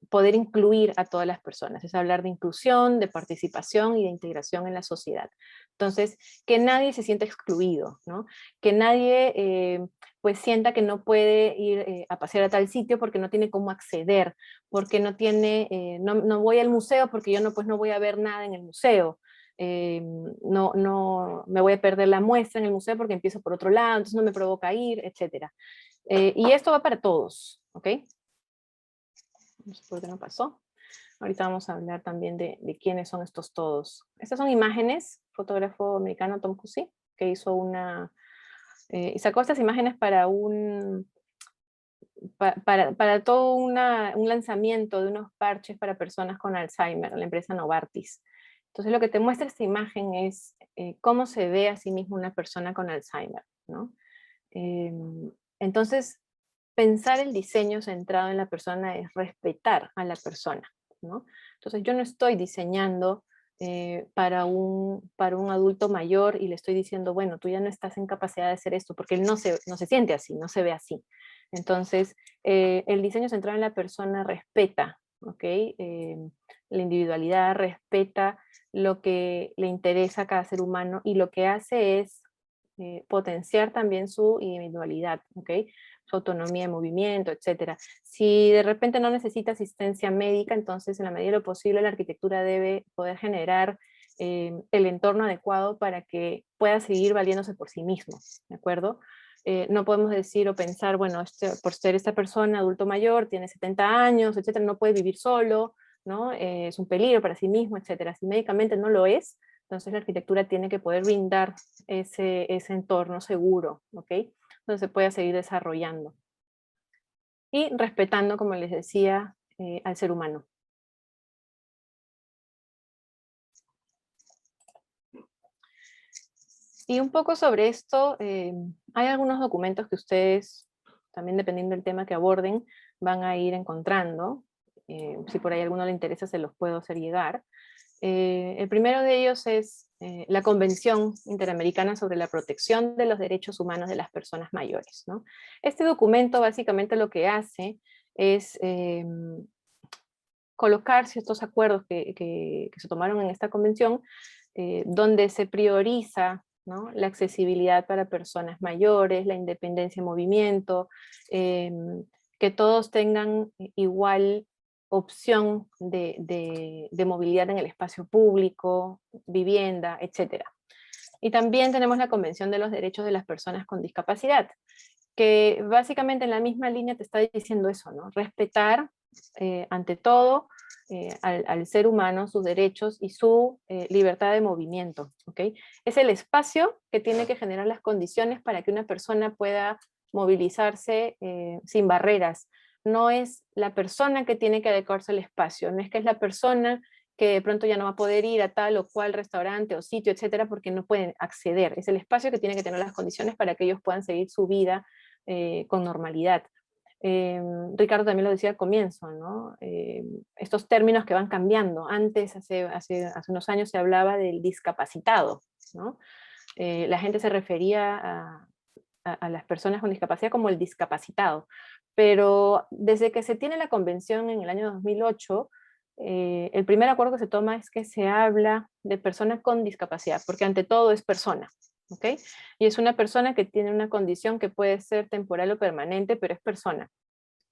poder incluir a todas las personas, es hablar de inclusión, de participación y de integración en la sociedad. Entonces, que nadie se sienta excluido, ¿no? Que nadie pues sienta que no puede ir a pasear a tal sitio porque no tiene cómo acceder, porque no tiene, no voy al museo porque yo pues no voy a ver nada en el museo. No me voy a perder la muestra en el museo porque empiezo por otro lado, entonces no me provoca ir, etc. Y esto va para todos, ¿ok? No sé por qué no pasó. Ahorita vamos a hablar también de quiénes son estos todos. Estas son imágenes, fotógrafo americano Tom Cusi, que hizo una... y sacó estas imágenes para para todo un lanzamiento de unos parches para personas con Alzheimer, la empresa Novartis. Entonces lo que te muestra esta imagen es cómo se ve a sí mismo una persona con Alzheimer, ¿no? Entonces, pensar el diseño centrado en la persona es respetar a la persona, ¿no? Entonces yo no estoy diseñando para un adulto mayor y le estoy diciendo, bueno, tú ya no estás en capacidad de hacer esto, porque él no se siente así, no se ve así. Entonces, el diseño centrado en la persona respeta, ¿ok? La individualidad, respeta lo que le interesa a cada ser humano y lo que hace es potenciar también su individualidad, ¿ok? Su autonomía de movimiento, etc. Si de repente no necesita asistencia médica, entonces en la medida de lo posible la arquitectura debe poder generar el entorno adecuado para que pueda seguir valiéndose por sí mismo, ¿de acuerdo? No podemos decir o pensar, bueno, por ser esta persona adulto mayor, tiene 70 años, etcétera, no puede vivir solo, ¿no? Es un peligro para sí mismo, etcétera. Si médicamente no lo es, entonces la arquitectura tiene que poder brindar ese entorno seguro, ¿ok? Donde se pueda seguir desarrollando. Y respetando, como les decía, al ser humano. Y un poco sobre esto, hay algunos documentos que ustedes, también dependiendo del tema que aborden, van a ir encontrando. Si por ahí a alguno le interesa, se los puedo hacer llegar. El primero de ellos es la Convención Interamericana sobre la Protección de los Derechos Humanos de las Personas Mayores, ¿no? Este documento básicamente lo que hace es colocar ciertos acuerdos que se tomaron en esta convención, donde se prioriza, ¿no?, la accesibilidad para personas mayores, la independencia de movimiento, que todos tengan igual opción de movilidad en el espacio público, vivienda, etc. Y también tenemos la Convención de los Derechos de las Personas con Discapacidad, que básicamente en la misma línea te está diciendo eso, ¿no? Respetar ante todo al ser humano, sus derechos y su libertad de movimiento, ¿ok? Es el espacio que tiene que generar las condiciones para que una persona pueda movilizarse sin barreras. No es la persona que tiene que adecuarse al espacio, no es que es la persona que de pronto ya no va a poder ir a tal o cual restaurante o sitio, etcétera, porque no pueden acceder. Es el espacio que tiene que tener las condiciones para que ellos puedan seguir su vida con normalidad. Ricardo también lo decía al comienzo, ¿no? Estos términos que van cambiando. Antes, hace unos años, se hablaba del discapacitado, ¿no? La gente se refería a las personas con discapacidad como el discapacitado, pero desde que se tiene la convención en el año 2008, el primer acuerdo que se toma es que se habla de persona con discapacidad, porque ante todo es persona, ¿ok? Y es una persona que tiene una condición que puede ser temporal o permanente, pero es persona.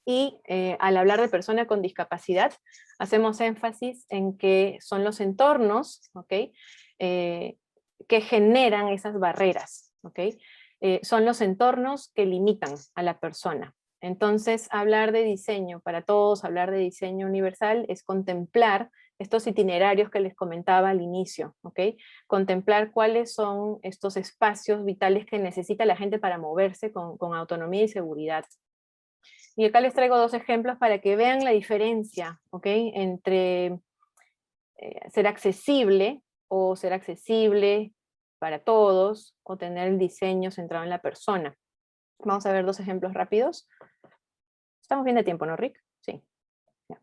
Y al hablar de persona con discapacidad, hacemos énfasis en que son los entornos, ¿ok?, que generan esas barreras, ¿ok? Son los entornos que limitan a la persona. Entonces, hablar de diseño para todos, hablar de diseño universal, es contemplar estos itinerarios que les comentaba al inicio, ¿ok? Contemplar cuáles son estos espacios vitales que necesita la gente para moverse con autonomía y seguridad. Y acá les traigo dos ejemplos para que vean la diferencia, ¿ok?, entre ser accesible o ser accesible para todos, o tener el diseño centrado en la persona. Vamos a ver dos ejemplos rápidos. Estamos bien de tiempo, ¿no, Rick? Sí. Ya.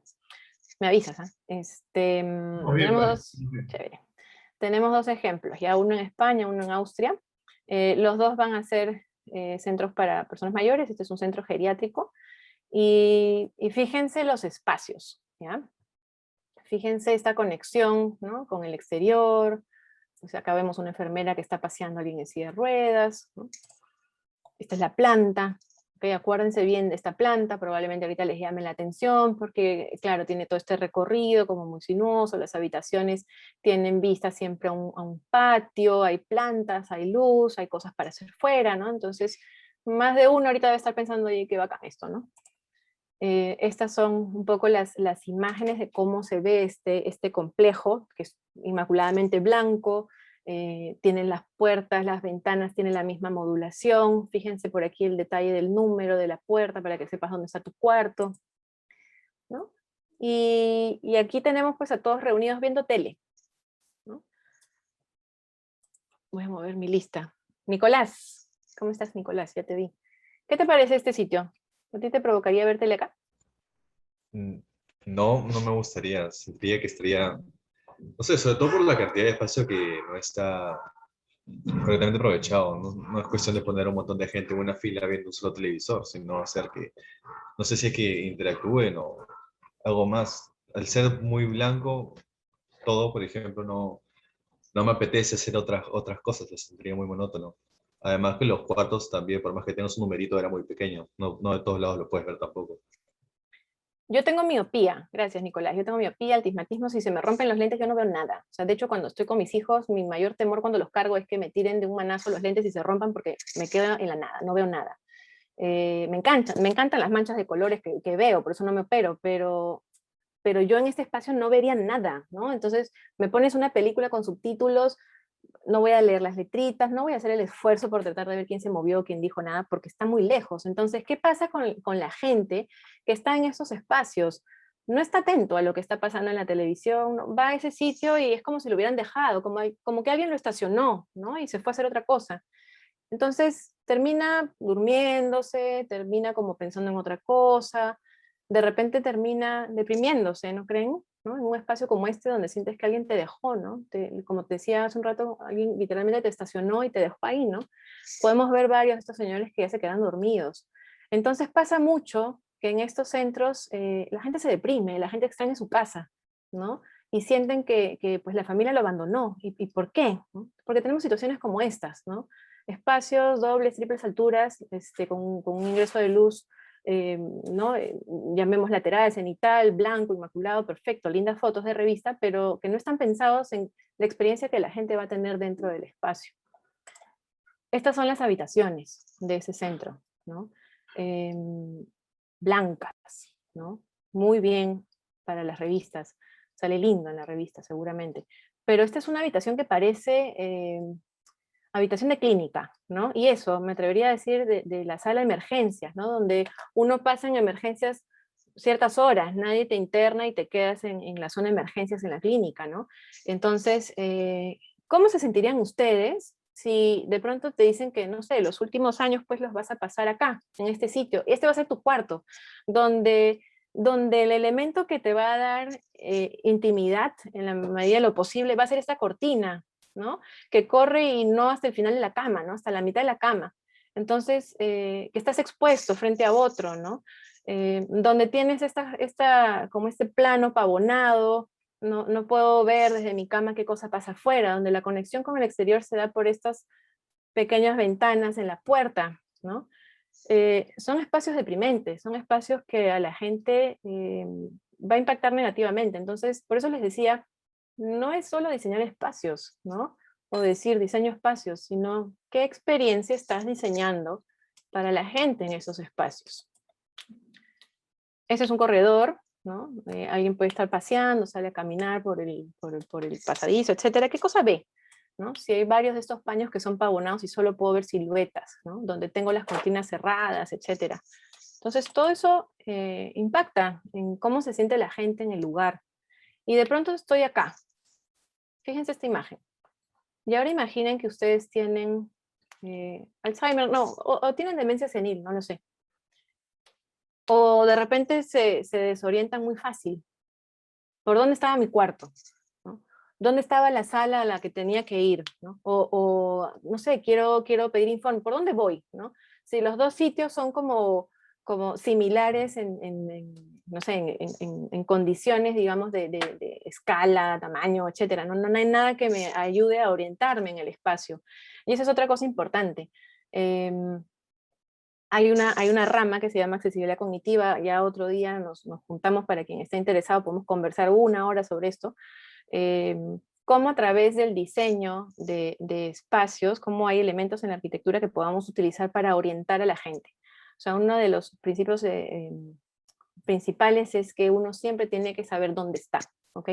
Me avisas, ¿eh? Chévere. Tenemos dos ejemplos, ya uno en España, uno en Austria. Los dos van a ser centros para personas mayores. Este es un centro geriátrico. Y fíjense los espacios, ¿ya? Fíjense esta conexión, ¿no?, con el exterior. O sea, acá vemos una enfermera que está paseando a alguien en silla de ruedas, ¿no? Esta es la planta. Okay, acuérdense bien de esta planta, probablemente ahorita les llame la atención porque, claro, tiene todo este recorrido como muy sinuoso, las habitaciones tienen vista siempre a un patio, hay plantas, hay luz, hay cosas para hacer fuera, ¿no? Entonces, más de uno ahorita debe estar pensando, oye, qué bacán esto, ¿no? Estas son un poco las imágenes de cómo se ve este complejo, que es inmaculadamente blanco, tienen las puertas, las ventanas tienen la misma modulación. Fíjense por aquí el detalle del número de la puerta para que sepas dónde está tu cuarto, ¿no? Y aquí tenemos pues a todos reunidos viendo tele, ¿no? Voy a mover mi lista. Nicolás, ¿cómo estás, Nicolás? Ya te vi. ¿Qué te parece este sitio? ¿A ti te provocaría ver tele acá? Mm, No, no me gustaría. Sentiría que estaría, no sé, sobre todo por la cantidad de espacio que no está correctamente aprovechado. No, no es cuestión de poner un montón de gente en una fila viendo un solo televisor, sino hacer que, no sé si es que interactúen o algo más. Al ser muy blanco, todo, por ejemplo, no me apetece hacer otras cosas, lo sentiría muy monótono. Además que los cuartos también, por más que tengas un numerito, era muy pequeño. No, no de todos lados lo puedes ver tampoco. Yo tengo miopía, gracias Nicolás, yo tengo miopía, astigmatismo, si se me rompen los lentes yo no veo nada. O sea, de hecho cuando estoy con mis hijos, mi mayor temor cuando los cargo es que me tiren de un manazo los lentes y se rompan porque me quedo en la nada, no veo nada. Me encantan las manchas de colores que veo, por eso no me opero, pero yo en este espacio no vería nada, ¿no? Entonces me pones una película con subtítulos, no voy a leer las letritas, no voy a hacer el esfuerzo por tratar de ver quién se movió, quién dijo nada, porque está muy lejos. Entonces, ¿qué pasa con la gente que está en esos espacios? No está atento a lo que está pasando en la televisión, ¿no? Va a ese sitio y es como si lo hubieran dejado, como que alguien lo estacionó, ¿no? Y se fue a hacer otra cosa. Entonces, termina durmiéndose, termina como pensando en otra cosa, de repente termina deprimiéndose, ¿no creen? ¿No? En un espacio como este donde sientes que alguien te dejó, ¿no? Como te decía hace un rato, alguien literalmente te estacionó y te dejó ahí, ¿no? Podemos ver varios de estos señores que ya se quedan dormidos. Entonces pasa mucho que en estos centros la gente se deprime, la gente extraña su casa, ¿no? Y sienten que pues la familia lo abandonó. ¿Y por qué? ¿No? Porque tenemos situaciones como estas, ¿no? Espacios dobles, triples alturas, con un ingreso de luz, ¿no? Llamemos lateral, cenital, blanco, inmaculado, perfecto, lindas fotos de revista, pero que no están pensados en la experiencia que la gente va a tener dentro del espacio. Estas son las habitaciones de ese centro, ¿no? Blancas, ¿no? Muy bien para las revistas, sale lindo en la revista seguramente, pero esta es una habitación que parece habitación de clínica, ¿no? Y eso, me atrevería a decir de la sala de emergencias, ¿no? Donde uno pasa en emergencias ciertas horas, nadie te interna y te quedas en la zona de emergencias en la clínica, ¿no? Entonces, ¿cómo se sentirían ustedes si de pronto te dicen que, no sé, los últimos años pues los vas a pasar acá, en este sitio, y este va a ser tu cuarto, donde el elemento que te va a dar intimidad en la medida de lo posible va a ser esta cortina, ¿no? Que corre y no hasta el final de la cama, ¿no? Hasta la mitad de la cama. Entonces, que estás expuesto frente a otro, ¿no? Donde tienes como este plano pavonado, no puedo ver desde mi cama qué cosa pasa afuera, donde la conexión con el exterior se da por estas pequeñas ventanas en la puerta, ¿no? Son espacios deprimentes, son espacios que a la gente va a impactar negativamente. Entonces, por eso les decía, no es solo diseñar espacios, ¿no? O decir diseño espacios, sino qué experiencia estás diseñando para la gente en esos espacios. Ese es un corredor, ¿no? Alguien puede estar paseando, sale a caminar por el pasadizo, etcétera. ¿Qué cosa ve? ¿No? Si hay varios de estos paños que son pavonados y solo puedo ver siluetas, ¿no? Donde tengo las cortinas cerradas, etcétera. Entonces todo eso impacta en cómo se siente la gente en el lugar. Y de pronto estoy acá. Fíjense esta imagen. Y ahora imaginen que ustedes tienen Alzheimer, no, o tienen demencia senil, no lo sé. O de repente se desorientan muy fácil. ¿Por dónde estaba mi cuarto? ¿No? ¿Dónde estaba la sala a la que tenía que ir? ¿No? No sé, quiero pedir informe. ¿Por dónde voy? ¿No? Si los dos sitios son como similares no sé, en condiciones, digamos, de escala, tamaño, etcétera. No hay nada que me ayude a orientarme en el espacio. Y esa es otra cosa importante. Hay una rama que se llama accesibilidad cognitiva, ya otro día nos juntamos para quien esté interesado, podemos conversar 1 hora sobre esto, cómo a través del diseño de espacios, cómo hay elementos en la arquitectura que podamos utilizar para orientar a la gente. O sea, uno de los principios principales es que uno siempre tiene que saber dónde está, ¿ok?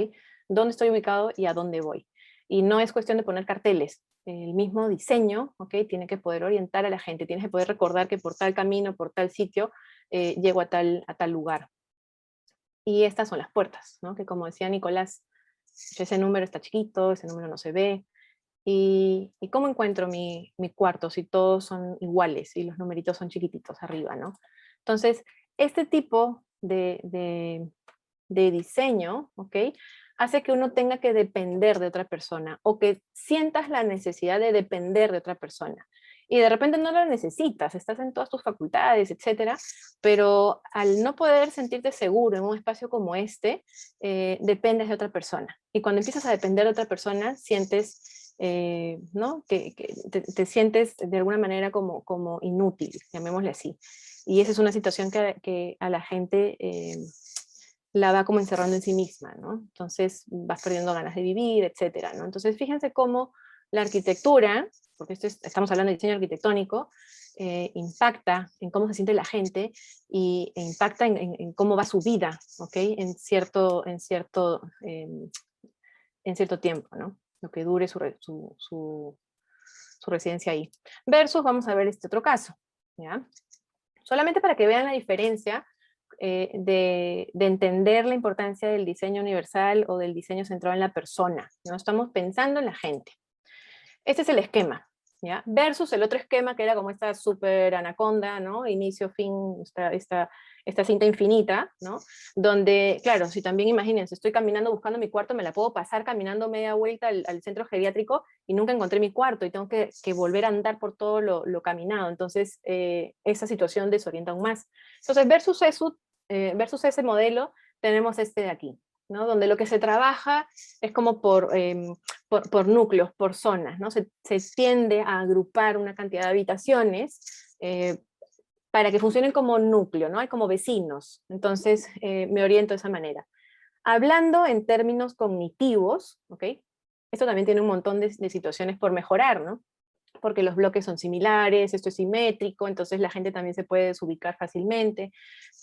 Dónde estoy ubicado y a dónde voy. Y no es cuestión de poner carteles. El mismo diseño, ¿ok? Tiene que poder orientar a la gente, tienes que poder recordar que por tal camino, por tal sitio, llego a tal lugar. Y estas son las puertas, ¿no? Que como decía Nicolás, ese número está chiquito, ese número no se ve. ¿Y cómo encuentro mi cuarto si todos son iguales y los numeritos son chiquititos arriba, ¿no? Entonces, este tipo de diseño, ¿ok? Hace que uno tenga que depender de otra persona o que sientas la necesidad de depender de otra persona. Y de repente no lo necesitas, estás en todas tus facultades, etcétera, pero al no poder sentirte seguro en un espacio como este, dependes de otra persona. Y cuando empiezas a depender de otra persona, sientes, ¿no? que te sientes de alguna manera como inútil, llamémosle así. Y esa es una situación que a la gente la va como encerrando en sí misma, ¿no? Entonces vas perdiendo ganas de vivir, etcétera, ¿no? Entonces fíjense cómo la arquitectura, porque estamos hablando de diseño arquitectónico, impacta en cómo se siente la gente e impacta en cómo va su vida, ¿ok? En cierto tiempo, ¿no? Lo que dure su residencia ahí. Versus, vamos a ver este otro caso, ¿ya? Solamente para que vean la diferencia de entender la importancia del diseño universal o del diseño centrado en la persona, ¿no? Estamos pensando en la gente. Este es el esquema, ¿ya? Versus el otro esquema que era como esta super anaconda, ¿no? Inicio, fin, esta cinta infinita, ¿no? Donde, claro, si también imagínense, estoy caminando buscando mi cuarto, me la puedo pasar caminando media vuelta al centro geriátrico y nunca encontré mi cuarto y tengo que volver a andar por todo lo caminado. Entonces, esa situación desorienta aún más. Entonces, versus ese modelo, tenemos este de aquí, ¿no? Donde lo que se trabaja es como por núcleos, por zonas, ¿no? Se tiende a agrupar una cantidad de habitaciones para que funcionen como núcleo, ¿no? Hay como vecinos. Entonces, me oriento de esa manera. Hablando en términos cognitivos, ¿ok? Esto también tiene un montón de situaciones por mejorar, ¿no? Porque los bloques son similares, esto es simétrico, entonces la gente también se puede desubicar fácilmente,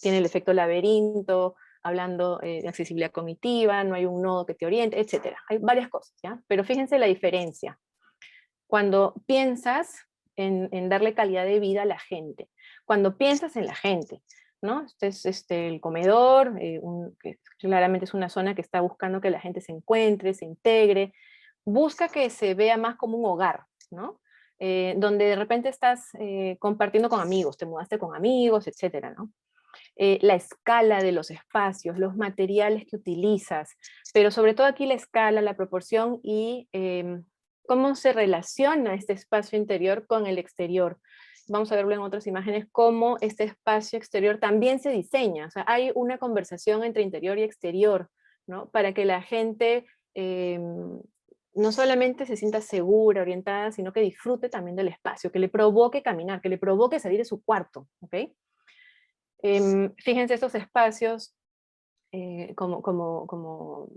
tiene el efecto laberinto, hablando de accesibilidad cognitiva, no hay un nodo que te oriente, etc. Hay varias cosas, ¿ya? Pero fíjense la diferencia. Cuando piensas en darle calidad de vida a la gente, cuando piensas en la gente, ¿no? Este es el comedor, que claramente es una zona que está buscando que la gente se encuentre, se integre, busca que se vea más como un hogar, ¿no? Donde de repente estás compartiendo con amigos, te mudaste con amigos, etcétera, ¿no? La escala de los espacios, los materiales que utilizas, pero sobre todo aquí la escala, la proporción y cómo se relaciona este espacio interior con el exterior. Vamos a verlo en otras imágenes, cómo este espacio exterior también se diseña. O sea, hay una conversación entre interior y exterior, ¿no? Para que la gente no solamente se sienta segura, orientada, sino que disfrute también del espacio, que le provoque caminar, que le provoque salir de su cuarto, ¿ok? Fíjense estos espacios como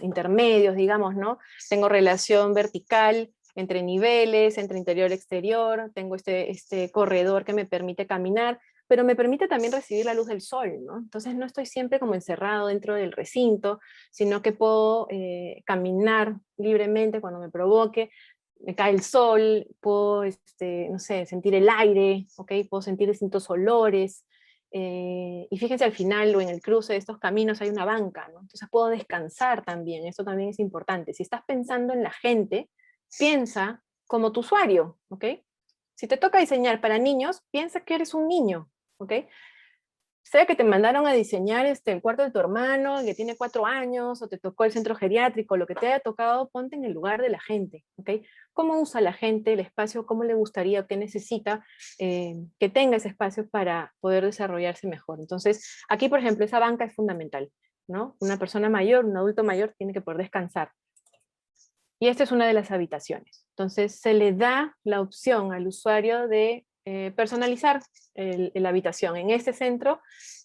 intermedios, digamos, ¿no? Tengo relación vertical entre niveles, entre interior y exterior, tengo este corredor que me permite caminar, pero me permite también recibir la luz del sol, ¿no? Entonces no estoy siempre como encerrado dentro del recinto, sino que puedo caminar libremente cuando me provoque, me cae el sol, puedo, no sé, sentir el aire, ¿okay? Puedo sentir distintos olores, y fíjense al final o en el cruce de estos caminos hay una banca, ¿no? Entonces puedo descansar también, esto también es importante. Si estás pensando en la gente, piensa como tu usuario, ¿ok? Si te toca diseñar para niños, piensa que eres un niño, ¿ok? Sea que te mandaron a diseñar el cuarto de tu hermano, que tiene 4 años, o te tocó el centro geriátrico, lo que te haya tocado, ponte en el lugar de la gente, ¿ok? ¿Cómo usa la gente el espacio? ¿Cómo le gustaría o qué necesita que tenga ese espacio para poder desarrollarse mejor? Entonces, aquí, por ejemplo, esa banca es fundamental, ¿no? Una persona mayor, un adulto mayor, tiene que poder descansar. Y esta es una de las habitaciones. Entonces, se le da la opción al usuario de personalizar la habitación. En este centro,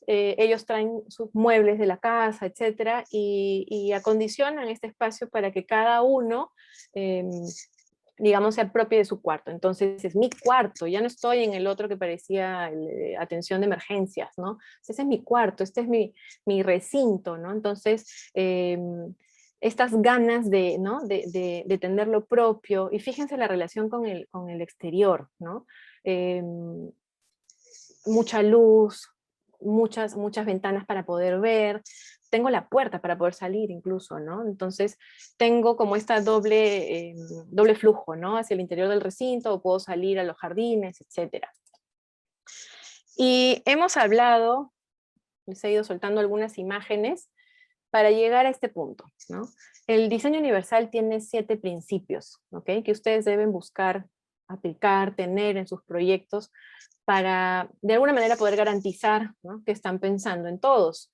ellos traen sus muebles de la casa, etcétera, y acondicionan este espacio para que cada uno digamos, se apropie de su cuarto. Entonces es mi cuarto, ya no estoy en el otro que parecía atención de emergencias, ¿no? Ese es mi cuarto, este es mi recinto, ¿no? Entonces, estas ganas de, ¿no? de tener lo propio, y fíjense la relación con el exterior, ¿no? Mucha luz, muchas ventanas para poder ver, tengo la puerta para poder salir incluso, ¿no? Entonces tengo como esta doble flujo, ¿no? Hacia el interior del recinto, o puedo salir a los jardines, etc. Y hemos hablado, les he ido soltando algunas imágenes para llegar a este punto, ¿no? El diseño universal tiene 7 principios, ¿ok? Que ustedes deben buscar, aplicar, tener en sus proyectos para de alguna manera poder garantizar, ¿no? que están pensando en todos.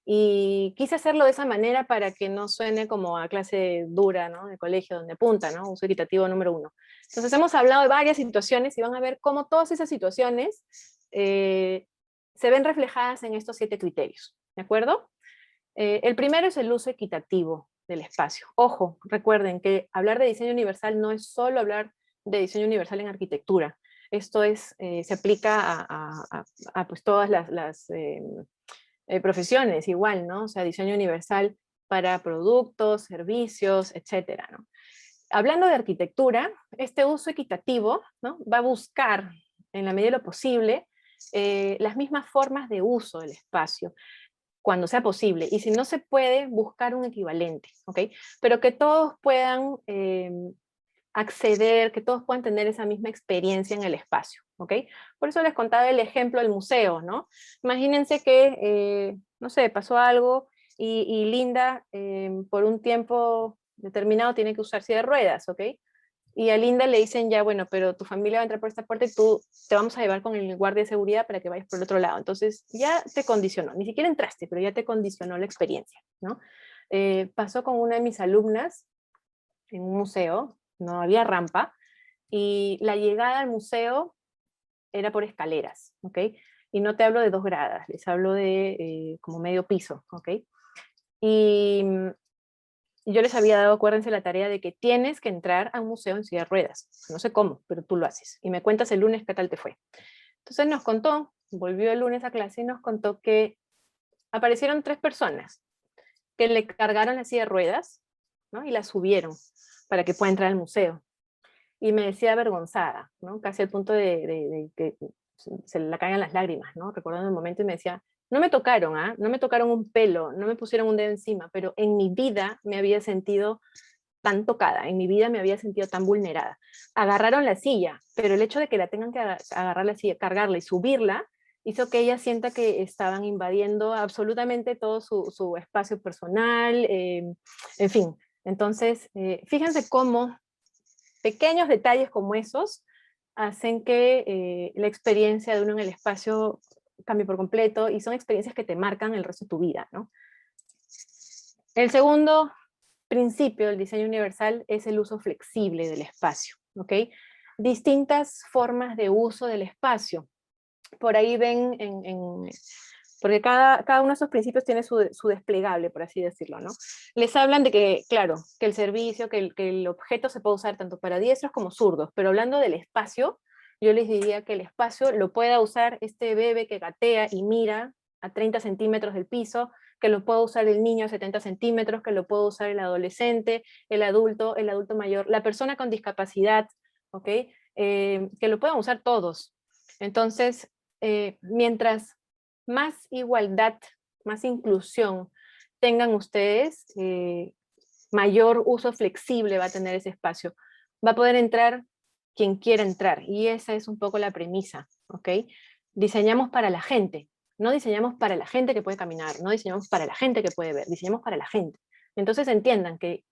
Y quise hacerlo de esa manera para que no suene como a clase dura, ¿no? De colegio donde apunta, ¿no? Uso equitativo número 1. Entonces hemos hablado de varias situaciones y van a ver cómo todas esas situaciones se ven reflejadas en estos 7 criterios, ¿de acuerdo? El primero es el uso equitativo del espacio. Ojo, recuerden que hablar de diseño universal no es solo hablar de diseño universal en arquitectura. Esto es, se aplica a pues todas las profesiones igual, ¿no? O sea, diseño universal para productos, servicios, etcétera, ¿no? Hablando de arquitectura, este uso equitativo, ¿no? va a buscar, en la medida de lo posible, las mismas formas de uso del espacio, cuando sea posible, y si no se puede, buscar un equivalente, ¿ok? Pero que todos puedan acceder, que todos puedan tener esa misma experiencia en el espacio, ¿ok? Por eso les contaba el ejemplo del museo, ¿no? Imagínense que, no sé, pasó algo y Linda por un tiempo determinado tiene que usar silla de ruedas, ¿ok? Y a Linda le dicen ya, bueno, pero tu familia va a entrar por esta puerta y tú te vamos a llevar con el guardia de seguridad para que vayas por el otro lado. Entonces ya te condicionó, ni siquiera entraste, pero ya te condicionó la experiencia, ¿no? Pasó con una de mis alumnas en un museo, no había rampa, y la llegada al museo era por escaleras, ¿ok? Y no te hablo de 2 gradas, les hablo de como medio piso, ¿ok? Y yo les había dado, acuérdense, la tarea de que tienes que entrar a un museo en silla de ruedas. No sé cómo, pero tú lo haces. Y me cuentas el lunes qué tal te fue. Entonces nos contó, volvió el lunes a clase y nos contó que aparecieron 3 personas que le cargaron la silla de ruedas, ¿no? Y la subieron para que pueda entrar al museo. Y me decía avergonzada, ¿no? Casi al punto de que se le caían las lágrimas, ¿no? Recordando el momento, y me decía, no me tocaron, ¿ah? No me tocaron un pelo, no me pusieron un dedo encima, pero en mi vida me había sentido tan tocada, en mi vida me había sentido tan vulnerada. Agarraron la silla, pero el hecho de que la tengan que agarrar la silla, cargarla y subirla, hizo que ella sienta que estaban invadiendo absolutamente todo su espacio personal, en fin. Entonces, fíjense cómo pequeños detalles como esos hacen que la experiencia de uno en el espacio cambie por completo, y son experiencias que te marcan el resto de tu vida, ¿no? El segundo principio del diseño universal es el uso flexible del espacio, ¿ok? Distintas formas de uso del espacio. Por ahí ven, porque cada uno de esos principios tiene su desplegable, por así decirlo, ¿no? Les hablan de que, claro, que el servicio, que el objeto se puede usar tanto para diestros como zurdos, pero hablando del espacio, yo les diría que el espacio lo pueda usar este bebé que gatea y mira a 30 centímetros del piso, que lo pueda usar el niño a 70 centímetros, que lo pueda usar el adolescente, el adulto mayor, la persona con discapacidad, ¿ok? Que lo puedan usar todos. Entonces, mientras más igualdad, más inclusión tengan ustedes, mayor uso flexible va a tener ese espacio. Va a poder entrar quien quiera entrar, y esa es un poco la premisa, ¿ok? Diseñamos para la gente, no diseñamos para la gente que puede caminar, no diseñamos para la gente que puede ver, diseñamos para la gente. Entonces entiendan que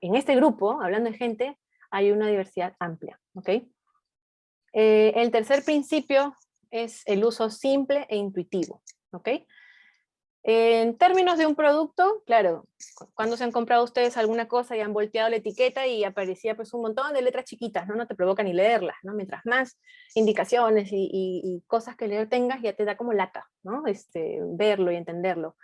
en este grupo, hablando de gente, hay una diversidad amplia, ¿ok? El tercer principio es el uso simple e intuitivo, ¿ok? En términos de un producto, claro, cuando se han comprado ustedes alguna cosa y han volteado la etiqueta y aparecía pues un montón de letras chiquitas, ¿no? No te provoca ni leerlas, ¿no? Mientras más indicaciones y cosas que leer tengas, ya te da como lata, ¿no? Verlo y entenderlo.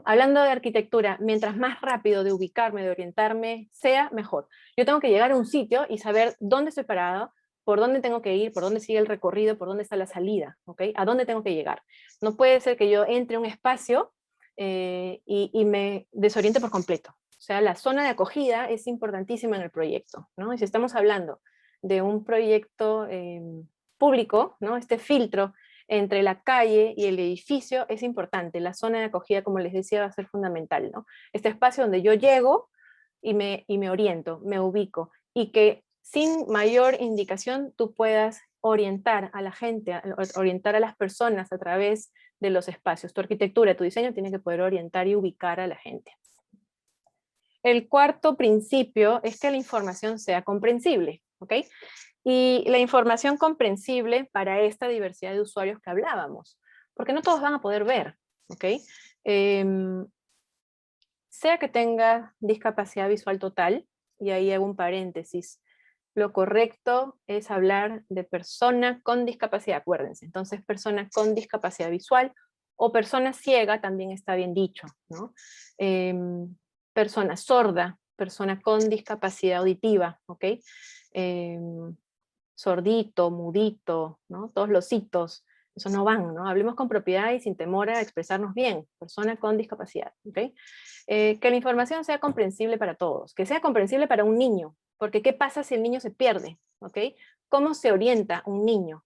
Hablando de arquitectura, mientras más rápido de ubicarme, de orientarme sea, mejor. Yo tengo que llegar a un sitio y saber dónde estoy parado, por dónde tengo que ir, por dónde sigue el recorrido, por dónde está la salida, ¿ok? A dónde tengo que llegar. No puede ser que yo entre a un espacio y me desoriente por completo. O sea, la zona de acogida es importantísima en el proyecto, ¿no? Y si estamos hablando de un proyecto público, ¿no? Este filtro entre la calle y el edificio es importante. La zona de acogida, como les decía, va a ser fundamental, ¿no? Este espacio donde yo llego y me oriento, me ubico, y que sin mayor indicación tú puedas orientar a la gente, orientar a las personas a través de los espacios. Tu arquitectura, tu diseño tiene que poder orientar y ubicar a la gente. El cuarto principio es que la información sea comprensible, ¿ok? Y la información comprensible para esta diversidad de usuarios que hablábamos, porque no todos van a poder ver, ¿ok? Sea que tenga discapacidad visual total, y ahí hago un paréntesis, lo correcto es hablar de persona con discapacidad, acuérdense. Entonces, persona con discapacidad visual o persona ciega también está bien dicho, ¿no? Persona sorda, persona con discapacidad auditiva, ¿ok? Sordito, mudito, ¿no? Todos los hitos, eso no van, ¿no? Hablemos con propiedad y sin temor a expresarnos bien, persona con discapacidad, ¿ok? Que la información sea comprensible para todos, que sea comprensible para un niño, porque ¿qué pasa si el niño se pierde? ¿Ok? ¿Cómo se orienta un niño?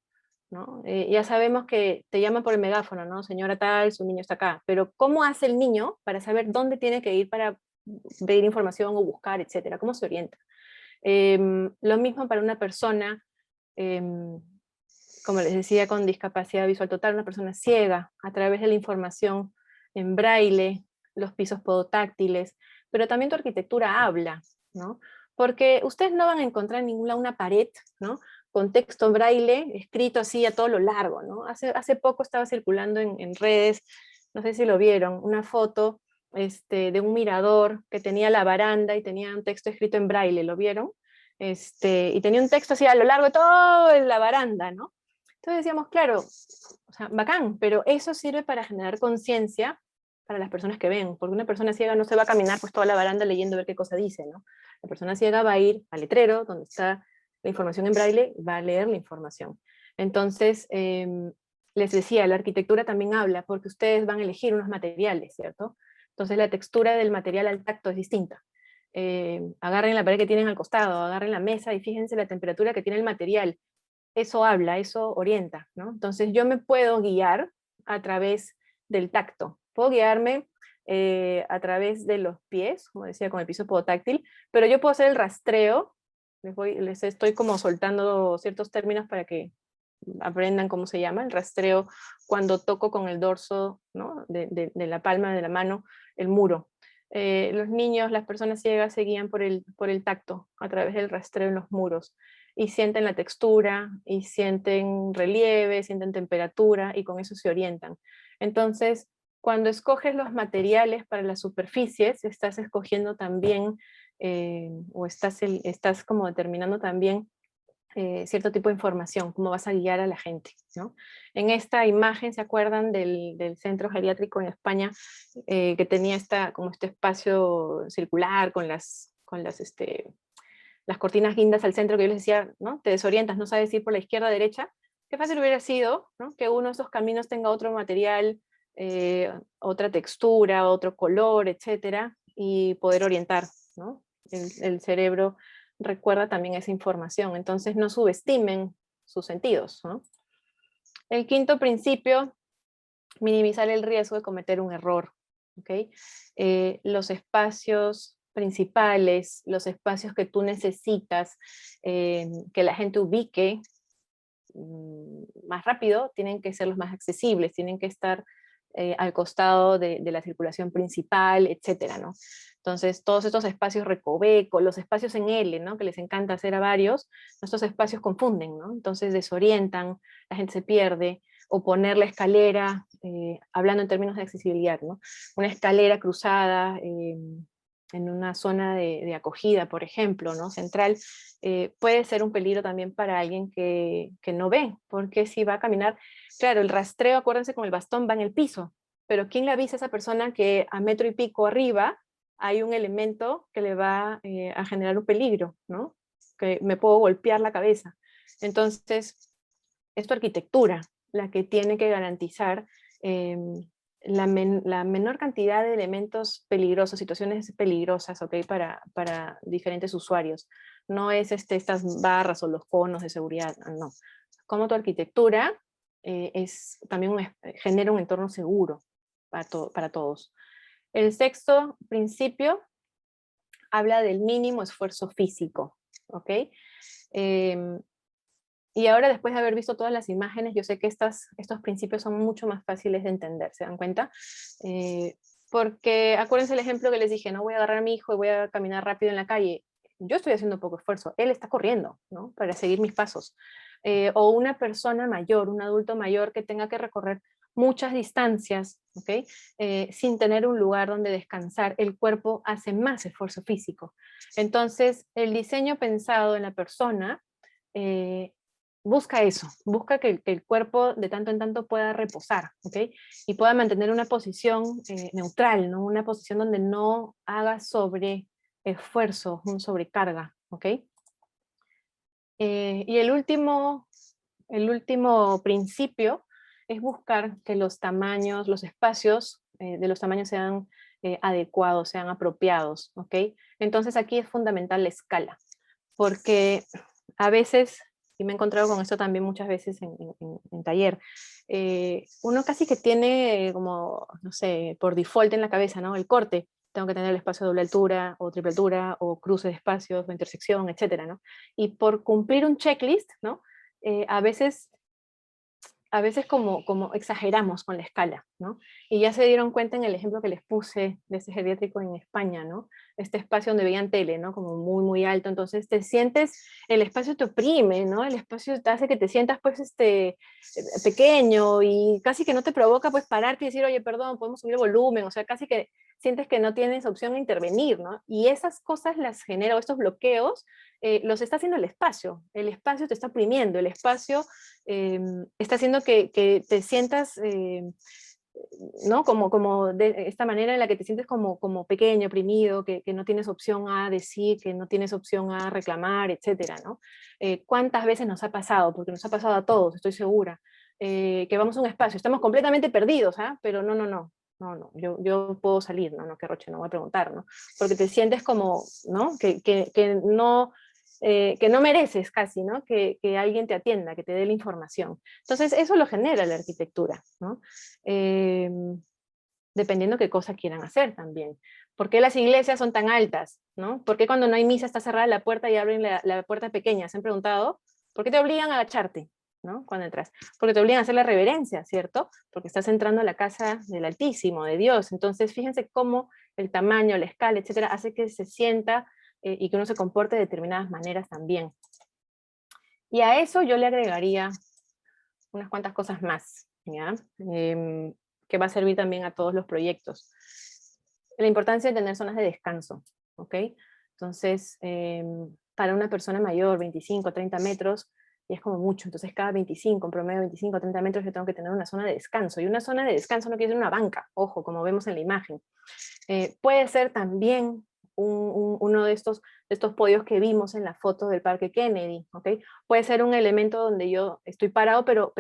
¿No? Ya sabemos que te llaman por el megáfono, ¿no? Señora tal, su niño está acá, pero ¿cómo hace el niño para saber dónde tiene que ir para pedir información o buscar, etcétera? ¿Cómo se orienta? Lo mismo para una persona, como les decía, con discapacidad visual total, una persona ciega, a través de la información en braille, los pisos podotáctiles, pero también tu arquitectura habla, ¿no? Porque ustedes no van a encontrar en ninguna una pared, ¿no? Con texto braille escrito así a todo lo largo, ¿no? Hace poco estaba circulando en redes, no sé si lo vieron, una foto de un mirador que tenía la baranda y tenía un texto escrito en braille, ¿lo vieron? Y tenía un texto así a lo largo de toda la baranda, ¿no? Entonces decíamos, claro, o sea, bacán, pero eso sirve para generar conciencia para las personas que ven, porque una persona ciega no se va a caminar pues toda la baranda leyendo a ver qué cosa dice, ¿no? La persona ciega va a ir al letrero, donde está la información en braille, va a leer la información. Entonces, les decía, la arquitectura también habla, porque ustedes van a elegir unos materiales, ¿cierto? Entonces la textura del material al tacto es distinta. Agarren la pared que tienen al costado, agarren la mesa y fíjense la temperatura que tiene el material. Eso habla, eso orienta, ¿no? Entonces yo me puedo guiar a través del tacto. Puedo guiarme a través de los pies, como decía, con el piso podotáctil, pero yo puedo hacer el rastreo. Les estoy como soltando ciertos términos para que aprendan cómo se llama, el rastreo cuando toco con el dorso, ¿no? de la palma de la mano el muro. Los niños, las personas ciegas se guían por el tacto, a través del rastreo en los muros, y sienten la textura, y sienten relieve, sienten temperatura, y con eso se orientan. Entonces, cuando escoges los materiales para las superficies, estás escogiendo también, o estás como determinando también cierto tipo de información, cómo vas a guiar a la gente, ¿no? En esta imagen, ¿se acuerdan del centro geriátrico en España que tenía como este espacio circular con las cortinas guindas al centro, que yo les decía, ¿no? Te desorientas, no sabes ir por la izquierda o derecha? Qué fácil hubiera sido, ¿no? Que uno de esos caminos tenga otro material, otra textura, otro color, etcétera, y poder orientar, ¿no? El cerebro recuerda también esa información, entonces no subestimen sus sentidos, ¿no? El quinto principio, minimizar el riesgo de cometer un error, ¿ok? Los espacios principales, los espacios que tú necesitas que la gente ubique más rápido, tienen que ser los más accesibles, tienen que estar al costado de la circulación principal, etcétera, ¿no? Entonces, todos estos espacios recovecos, los espacios en L, ¿no? Que les encanta hacer a varios, estos espacios confunden, ¿no? Entonces desorientan, la gente se pierde, o poner la escalera, hablando en términos de accesibilidad, ¿no? Una escalera cruzada en una zona de acogida, por ejemplo, ¿no? Central, puede ser un peligro también para alguien que no ve, porque si va a caminar, claro, el rastreo, acuérdense, con el bastón va en el piso, pero ¿quién le avisa a esa persona que a metro y pico arriba hay un elemento que le va a generar un peligro, ¿no? Que me puedo golpear la cabeza? Entonces, es tu arquitectura la que tiene que garantizar la menor cantidad de elementos peligrosos, situaciones peligrosas, ¿ok? Para diferentes usuarios. No es estas barras o los conos de seguridad, no. Como tu arquitectura también genera un entorno seguro para todos. El sexto principio habla del mínimo esfuerzo físico, ¿ok? Y ahora, después de haber visto todas las imágenes, yo sé que estos principios son mucho más fáciles de entender, ¿se dan cuenta? Porque acuérdense el ejemplo que les dije, no voy a agarrar a mi hijo y voy a caminar rápido en la calle. Yo estoy haciendo poco esfuerzo, él está corriendo, ¿no? Para seguir mis pasos. O una persona mayor, un adulto mayor que tenga que recorrer muchas distancias, ¿ok? Sin tener un lugar donde descansar, el cuerpo hace más esfuerzo físico. Entonces, el diseño pensado en la persona busca eso, busca que el cuerpo de tanto en tanto pueda reposar, ¿ok? Y pueda mantener una posición neutral, ¿no? Una posición donde no haga sobre esfuerzo, un sobrecarga, ¿ok? Y el último principio es buscar que los tamaños, los espacios de los tamaños sean adecuados, sean apropiados, ¿ok? Entonces aquí es fundamental la escala, porque a veces, y me he encontrado con esto también muchas veces en taller, uno casi que tiene como, no sé, por default en la cabeza, ¿no? El corte, tengo que tener el espacio de doble altura, o triple altura, o cruce de espacios, o intersección, etcétera, ¿no? Y por cumplir un checklist, ¿no? A veces como exageramos con la escala, ¿no? Y ya se dieron cuenta en el ejemplo que les puse de ese geriátrico en España, ¿no? Este espacio donde veían tele, ¿no? Como muy, muy alto, entonces te sientes, el espacio te oprime, ¿no? El espacio te hace que te sientas, pues, pequeño y casi que no te provoca, pues, pararte y decir, oye, perdón, podemos subir el volumen, o sea, casi que sientes que no tienes opción de intervenir, ¿no? Y esas cosas las genera, o estos bloqueos, los está haciendo el espacio te está oprimiendo, el espacio está haciendo que te sientas, ¿no? Como de esta manera en la que te sientes como pequeño, oprimido, que no tienes opción a decir, que no tienes opción a reclamar, etcétera, ¿no? ¿Cuántas veces nos ha pasado? Porque nos ha pasado a todos, estoy segura, que vamos a un espacio, estamos completamente perdidos, ¿ah? Pero no, yo puedo salir, no, que Roche, no voy a preguntar, ¿no? Porque te sientes como, ¿no? Que no mereces casi, ¿no? Que alguien te atienda, que te dé la información. Entonces, eso lo genera la arquitectura, ¿no? Dependiendo qué cosa quieran hacer también. ¿Por qué las iglesias son tan altas? ¿No? ¿Por qué cuando no hay misa está cerrada la puerta y abren la puerta pequeña? ¿Se han preguntado? ¿Por qué te obligan a agacharte? ¿No? Cuando entras. Porque te obligan a hacer la reverencia, ¿cierto? Porque estás entrando a la casa del Altísimo, de Dios. Entonces, fíjense cómo el tamaño, la escala, etcétera, hace que se sienta y que uno se comporte de determinadas maneras también. Y a eso yo le agregaría unas cuantas cosas más, ¿ya? Que va a servir también a todos los proyectos. La importancia de tener zonas de descanso, ¿ok? Entonces, para una persona mayor, 25, 30 metros, y es como mucho, entonces cada 25, en promedio 25, 30 metros yo tengo que tener una zona de descanso, y una zona de descanso no quiere decir una banca, ojo, como vemos en la imagen. Puede ser también uno de estos podios que vimos en la foto del Parque Kennedy, ¿ok? Puede ser un elemento donde yo estoy parado, pero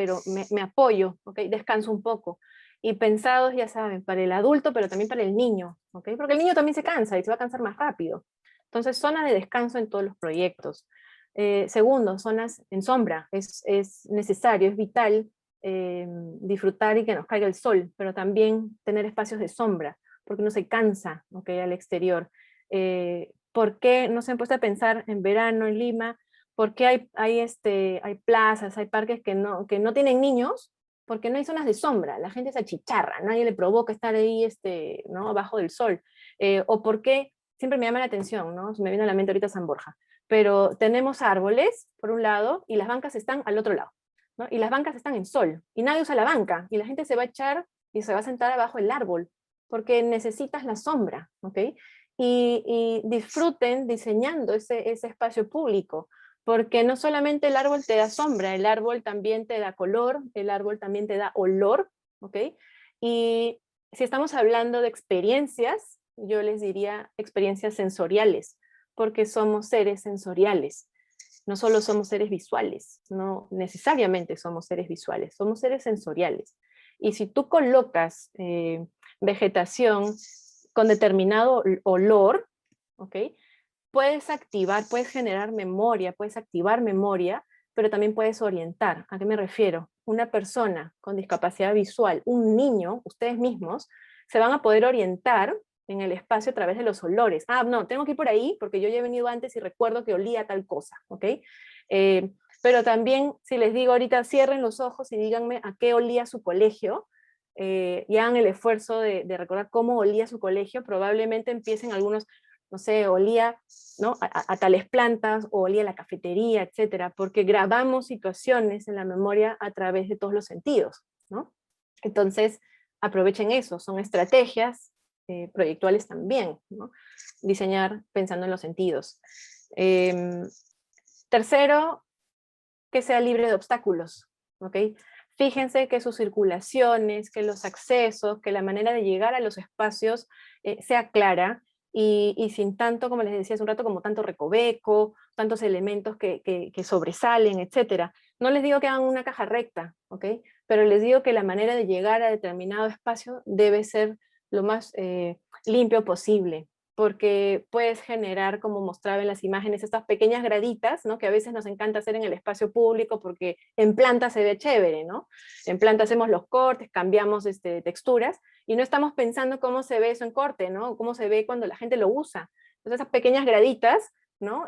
me apoyo, ¿ok? Descanso un poco. Y pensados, ya saben, para el adulto, pero también para el niño, ¿ok? Porque el niño también se cansa y se va a cansar más rápido. Entonces, zona de descanso en todos los proyectos. Segundo, zonas en sombra. Es necesario, es vital disfrutar y que nos caiga el sol, pero también tener espacios de sombra, porque uno se cansa, ¿ok? Al exterior. ¿Por qué no se han puesto a pensar en verano en Lima? ¿Por qué hay plazas, hay parques que no tienen niños? Porque no hay zonas de sombra, la gente se achicharra, nadie le provoca estar ahí ¿no? Abajo del sol. O por qué, siempre me llama la atención, ¿no? Me viene a la mente ahorita San Borja, pero tenemos árboles, por un lado, y las bancas están al otro lado, ¿no? Y las bancas están en sol, y nadie usa la banca, y la gente se va a echar y se va a sentar abajo del árbol, porque necesitas la sombra, ¿ok? Y disfruten diseñando ese espacio público, porque no solamente el árbol te da sombra, el árbol también te da color, el árbol también te da olor, ¿ok? Y Si estamos hablando de experiencias, yo les diría experiencias sensoriales, porque somos seres sensoriales. No solo somos seres visuales, no necesariamente somos seres visuales, somos seres sensoriales. Y si tú colocas vegetación con determinado olor, ¿ok? Puedes activar, puedes generar memoria, puedes activar memoria, pero también puedes orientar. ¿A qué me refiero? Una persona con discapacidad visual, un niño, ustedes mismos, se van a poder orientar en el espacio a través de los olores. Ah, no, tengo que ir por ahí porque yo ya he venido antes y recuerdo que olía tal cosa, ¿ok? Pero también, si les digo ahorita, cierren los ojos y díganme a qué olía su colegio, y hagan el esfuerzo de recordar cómo olía su colegio, probablemente empiecen algunos, no sé, olía, ¿no?, a tales plantas, o olía a la cafetería, etcétera, porque grabamos situaciones en la memoria a través de todos los sentidos, ¿no? Entonces, aprovechen eso, son estrategias proyectuales también, ¿no? Diseñar pensando en los sentidos. Tercero, que sea libre de obstáculos, ¿ok? Fíjense que sus circulaciones, que los accesos, que la manera de llegar a los espacios sea clara y sin tanto, como les decía hace un rato, como tanto recoveco, tantos elementos que sobresalen, etc. No les digo que hagan una caja recta, ¿ok? Pero les digo que la manera de llegar a determinado espacio debe ser lo más limpio posible, porque puedes generar, como mostraba en las imágenes, estas pequeñas graditas, ¿no?, que a veces nos encanta hacer en el espacio público porque en planta se ve chévere, ¿no? En planta hacemos los cortes, cambiamos texturas, y no estamos pensando cómo se ve eso en corte, ¿no? Cómo se ve cuando la gente lo usa. Entonces esas pequeñas graditas, ¿no?,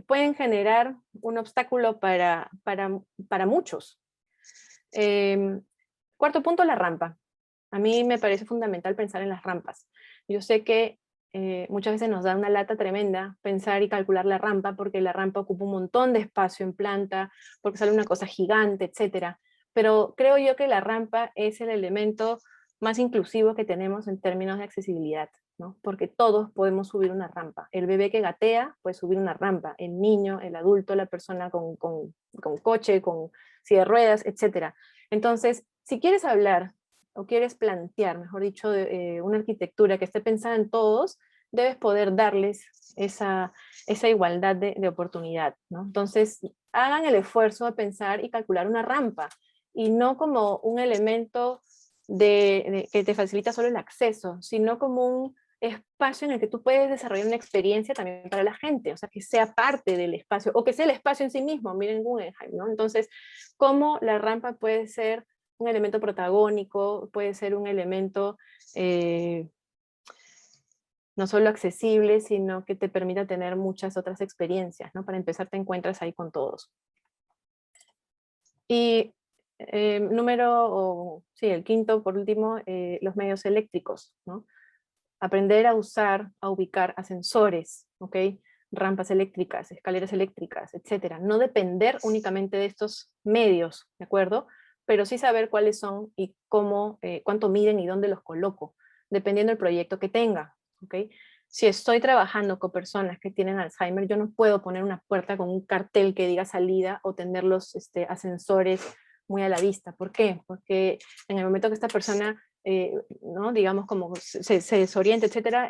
pueden generar un obstáculo para muchos. Cuarto punto, la rampa. A mí me parece fundamental pensar en las rampas. Yo sé que muchas veces nos da una lata tremenda pensar y calcular la rampa, porque la rampa ocupa un montón de espacio en planta, porque sale una cosa gigante, etc. Pero creo yo que la rampa es el elemento más inclusivo que tenemos en términos de accesibilidad, ¿no? Porque todos podemos subir una rampa. El bebé que gatea puede subir una rampa, el niño, el adulto, la persona con coche, con silla de ruedas, etc. Entonces, si quieres hablar o quieres plantear, mejor dicho, una arquitectura que esté pensada en todos, debes poder darles esa igualdad de oportunidad, ¿no? Entonces, hagan el esfuerzo de pensar y calcular una rampa, y no como un elemento que te facilita solo el acceso, sino como un espacio en el que tú puedes desarrollar una experiencia también para la gente, o sea, que sea parte del espacio, o que sea el espacio en sí mismo, miren Guggenheim, ¿no? Entonces, cómo la rampa puede ser un elemento protagónico, puede ser un elemento no solo accesible, sino que te permita tener muchas otras experiencias, ¿no? Para empezar, te encuentras ahí con todos. Y el quinto, por último, los medios eléctricos, ¿no? Aprender a usar, a ubicar ascensores, ¿ok? Rampas eléctricas, escaleras eléctricas, etcétera. No depender únicamente de estos medios, ¿de acuerdo? Pero sí saber cuáles son y cómo, cuánto miden y dónde los coloco, dependiendo del proyecto que tenga, ¿ok? Si estoy trabajando con personas que tienen Alzheimer, yo no puedo poner una puerta con un cartel que diga salida o tener los ascensores muy a la vista. ¿Por qué? Porque en el momento que esta persona, ¿no?, digamos, como se desorienta, etcétera,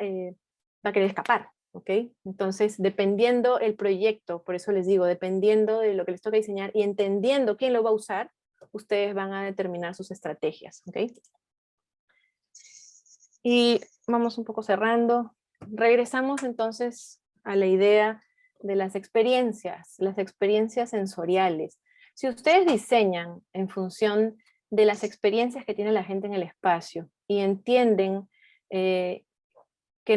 va a querer escapar, ¿ok? Entonces, dependiendo el proyecto, por eso les digo, dependiendo de lo que les toca diseñar y entendiendo quién lo va a usar, ustedes van a determinar sus estrategias, ¿ok? Y vamos un poco cerrando. Regresamos entonces a la idea de las experiencias sensoriales. Si ustedes diseñan en función de las experiencias que tiene la gente en el espacio y entienden que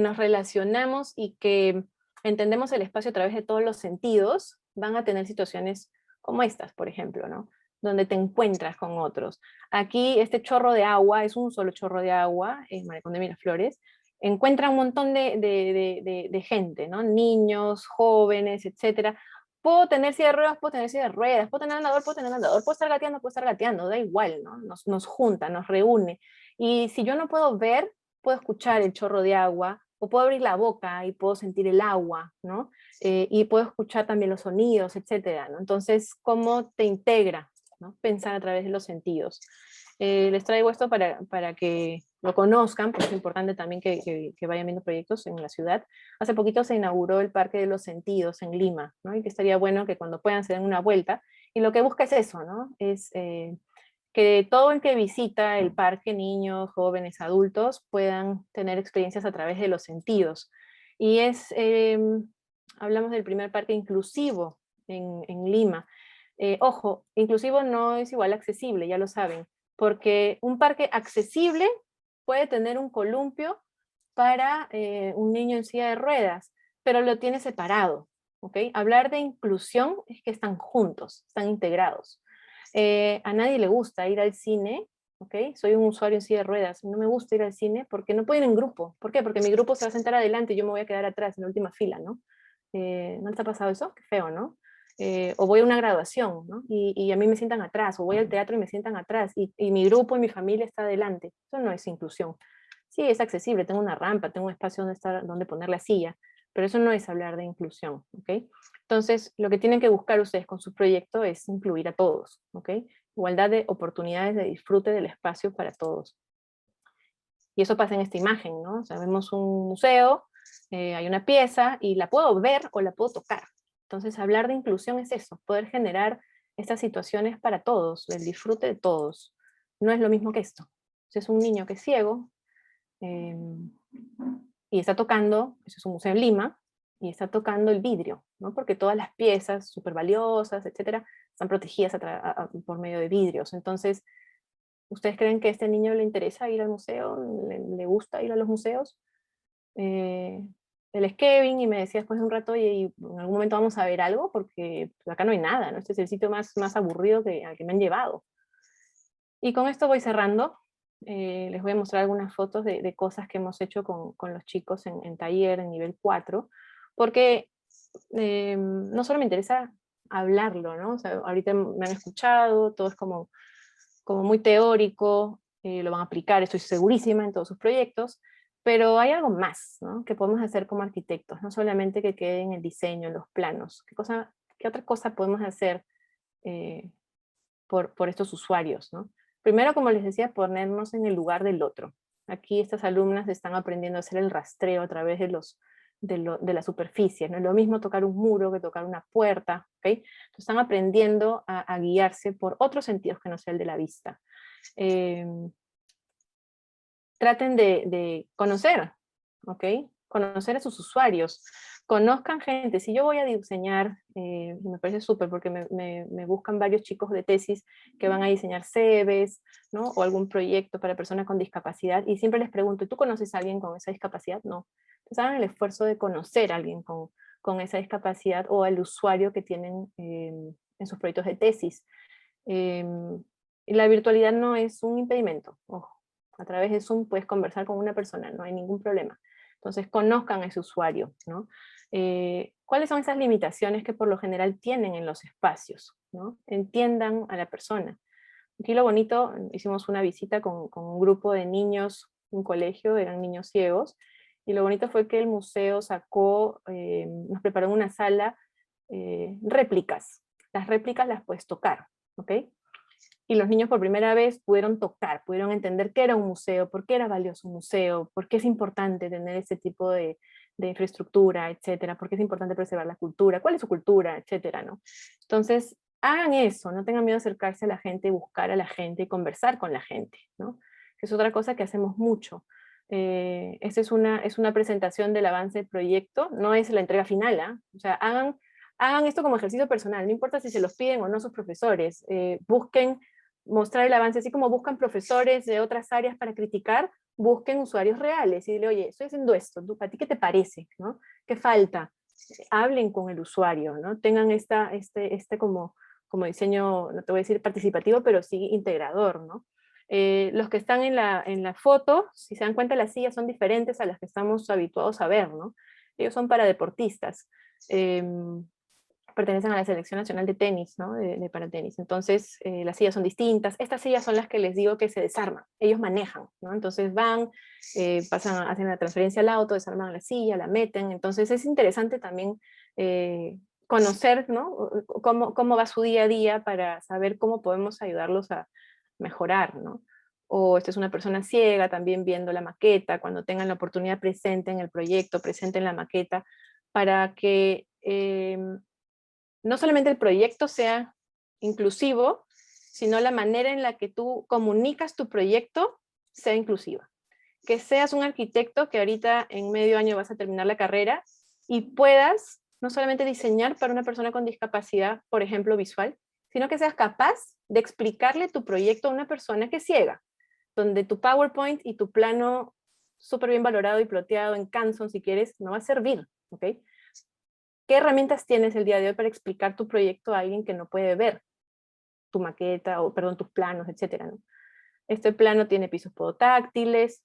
nos relacionamos y que entendemos el espacio a través de todos los sentidos, van a tener situaciones como estas, por ejemplo, ¿no?, donde te encuentras con otros. Aquí este chorro de agua es un solo chorro de agua, en Malecón de Miraflores, encuentra un montón de gente, ¿no?, niños, jóvenes, etcétera. Puedo tener silla de ruedas, puedo tener silla de ruedas, puedo tener andador, puedo estar gateando, da igual, ¿no? Nos junta, nos reúne. Y si yo no puedo ver, puedo escuchar el chorro de agua, o puedo abrir la boca y puedo sentir el agua, ¿no? Y puedo escuchar también los sonidos, etcétera, ¿no? Entonces, ¿cómo te integra, ¿no?, pensar a través de los sentidos? Les traigo esto para que lo conozcan, porque es importante también que vayan viendo proyectos en la ciudad. Hace poquito se inauguró el Parque de los Sentidos en Lima, ¿no? Y que estaría bueno que cuando puedan se den una vuelta. Y lo que busca es eso, ¿no? Es que todo el que visita el parque, niños, jóvenes, adultos, puedan tener experiencias a través de los sentidos. Y hablamos del primer parque inclusivo en Lima. Ojo, inclusivo no es igual a accesible, ya lo saben, porque un parque accesible puede tener un columpio para un niño en silla de ruedas, pero lo tiene separado, ¿ok? Hablar de inclusión es que están juntos, están integrados. A nadie le gusta ir al cine, ¿ok? Soy un usuario en silla de ruedas, no me gusta ir al cine porque no puedo ir en grupo. ¿Por qué? Porque mi grupo se va a sentar adelante y yo me voy a quedar atrás, en la última fila, ¿no? ¿No les ha pasado eso? Qué feo, ¿no? O voy a una graduación, ¿no? Y a mí me sientan atrás, o voy al teatro y me sientan atrás, y mi grupo y mi familia está adelante. Eso no es inclusión. Sí, es accesible, tengo una rampa, tengo un espacio donde poner la silla, pero eso no es hablar de inclusión, ¿ok? Entonces, lo que tienen que buscar ustedes con su proyecto es incluir a todos, ¿ok? Igualdad de oportunidades de disfrute del espacio para todos. Y eso pasa en esta imagen, ¿no? O sea, vemos un museo, hay una pieza, y la puedo ver o la puedo tocar. Entonces, hablar de inclusión es eso, poder generar estas situaciones para todos, el disfrute de todos. No es lo mismo que esto. Si es un niño que es ciego, y está tocando, eso es un museo en Lima, y está tocando el vidrio, ¿no? Porque todas las piezas súper valiosas, etcétera, están protegidas por medio de vidrios. Entonces, ¿ustedes creen que a este niño le interesa ir al museo? ¿Le gusta ir a los museos? Él es Kevin y me decía después de un rato, oye, ¿y en algún momento vamos a ver algo? Porque acá no hay nada, ¿no? Este es el sitio más aburrido al que me han llevado. Y con esto voy cerrando. Les voy a mostrar algunas fotos de cosas que hemos hecho con los chicos en taller, en nivel 4, porque no solo me interesa hablarlo, ¿no? O sea, ahorita me han escuchado, todo es como muy teórico, lo van a aplicar, estoy segurísima, en todos sus proyectos, pero hay algo más, ¿no? Que podemos hacer como arquitectos, no solamente que quede en el diseño, en los planos. ¿Qué otra cosa podemos hacer por estos usuarios, ¿no? Primero, como les decía, ponernos en el lugar del otro. Aquí estas alumnas están aprendiendo a hacer el rastreo a través de las superficies. No es lo mismo tocar un muro que tocar una puerta, ¿ok? Entonces están aprendiendo a guiarse por otros sentidos que no sea el de la vista. Traten de conocer, ¿ok? Conocer a sus usuarios. Conozcan gente. Si yo voy a diseñar, me parece súper porque me buscan varios chicos de tesis que van a diseñar CVs, ¿no? O algún proyecto para personas con discapacidad, y siempre les pregunto, ¿tú conoces a alguien con esa discapacidad? No. Entonces hagan el esfuerzo de conocer a alguien con esa discapacidad, o al usuario que tienen en sus proyectos de tesis. Y la virtualidad no es un impedimento, ojo. A través de Zoom puedes conversar con una persona, no hay ningún problema. Entonces conozcan a ese usuario, ¿no? ¿Cuáles son esas limitaciones que por lo general tienen en los espacios, ¿no? Entiendan a la persona. Aquí lo bonito, hicimos una visita con un grupo de niños, un colegio, eran niños ciegos, y lo bonito fue que el museo sacó, nos preparó en una sala réplicas. Las réplicas las puedes tocar, ¿ok? Y los niños por primera vez pudieron tocar, pudieron entender qué era un museo, por qué era valioso un museo, por qué es importante tener ese tipo de infraestructura, etcétera, por qué es importante preservar la cultura, cuál es su cultura, etcétera, ¿no? Entonces, hagan eso, no tengan miedo a acercarse a la gente, buscar a la gente y conversar con la gente, ¿no? Que es otra cosa que hacemos mucho. Esta es una presentación del avance del proyecto, no es la entrega final, ¿eh? O sea, hagan esto como ejercicio personal, no importa si se los piden o no sus profesores, busquen mostrar el avance, así como buscan profesores de otras áreas para criticar, busquen usuarios reales y dile, oye, estoy haciendo esto, ¿a ti qué te parece? ¿No? ¿Qué falta? Hablen con el usuario, ¿no? Tengan este como diseño, no te voy a decir participativo, pero sí integrador, ¿no? Los que están en la foto, si se dan cuenta, las sillas son diferentes a las que estamos habituados a ver, ¿no? Ellos son para deportistas. Pertenecen a la Selección Nacional de Tenis, ¿no? de paratenis. Entonces, las sillas son distintas. Estas sillas son las que les digo que se desarman. Ellos manejan, ¿no? Entonces van, hacen la transferencia al auto, desarman la silla, la meten. Entonces, es interesante también conocer, ¿no? Cómo va su día a día para saber cómo podemos ayudarlos a mejorar, ¿no? o esta es una persona ciega también viendo la maqueta, cuando tengan la oportunidad presente en el proyecto, presente en la maqueta, para que no solamente el proyecto sea inclusivo, sino la manera en la que tú comunicas tu proyecto sea inclusiva. Que seas un arquitecto que ahorita en medio año vas a terminar la carrera y puedas no solamente diseñar para una persona con discapacidad, por ejemplo, visual, sino que seas capaz de explicarle tu proyecto a una persona que es ciega, donde tu PowerPoint y tu plano súper bien valorado y ploteado en Canson, si quieres, no va a servir, ¿ok? ¿Qué herramientas tienes el día de hoy para explicar tu proyecto a alguien que no puede ver tu maqueta, o perdón, tus planos, etcétera, ¿no? Este plano tiene pisos podotáctiles,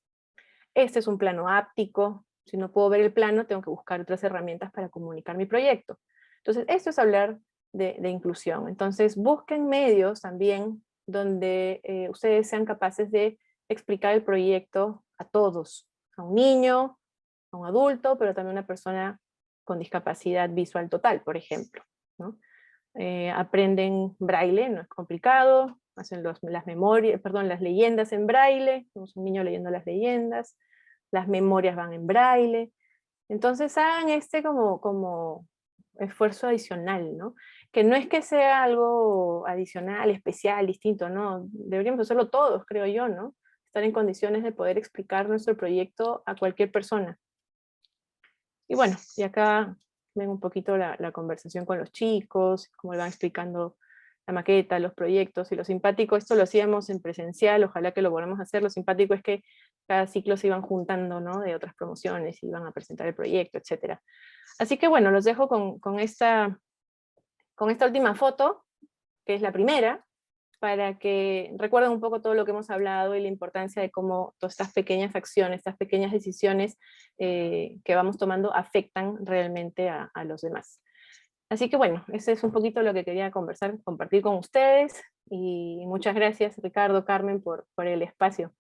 este es un plano áptico, si no puedo ver el plano, tengo que buscar otras herramientas para comunicar mi proyecto. Entonces, esto es hablar de inclusión. Entonces, busquen medios también donde ustedes sean capaces de explicar el proyecto a todos, a un niño, a un adulto, pero también a una persona con discapacidad visual total, por ejemplo, ¿no? Aprenden braille, no es complicado, hacen las memorias, perdón, las leyendas en braille, tenemos un niño leyendo las leyendas, las memorias van en braille, entonces hagan como esfuerzo adicional, ¿no? Que no es que sea algo adicional, especial, distinto, ¿no? Deberíamos hacerlo todos, creo yo, ¿no? Estar en condiciones de poder explicar nuestro proyecto a cualquier persona. Y bueno, y acá ven un poquito la conversación con los chicos, cómo le van explicando la maqueta, los proyectos, y lo simpático, esto lo hacíamos en presencial, ojalá que lo volvamos a hacer, lo simpático es que cada ciclo se iban juntando, ¿no? De otras promociones, iban a presentar el proyecto, etc. Así que bueno, los dejo con esta última foto, que es la primera, para que recuerden un poco todo lo que hemos hablado y la importancia de cómo todas estas pequeñas acciones, estas pequeñas decisiones que vamos tomando afectan realmente a los demás. Así que bueno, ese es un poquito lo que quería compartir con ustedes, y muchas gracias Ricardo, Carmen, por el espacio.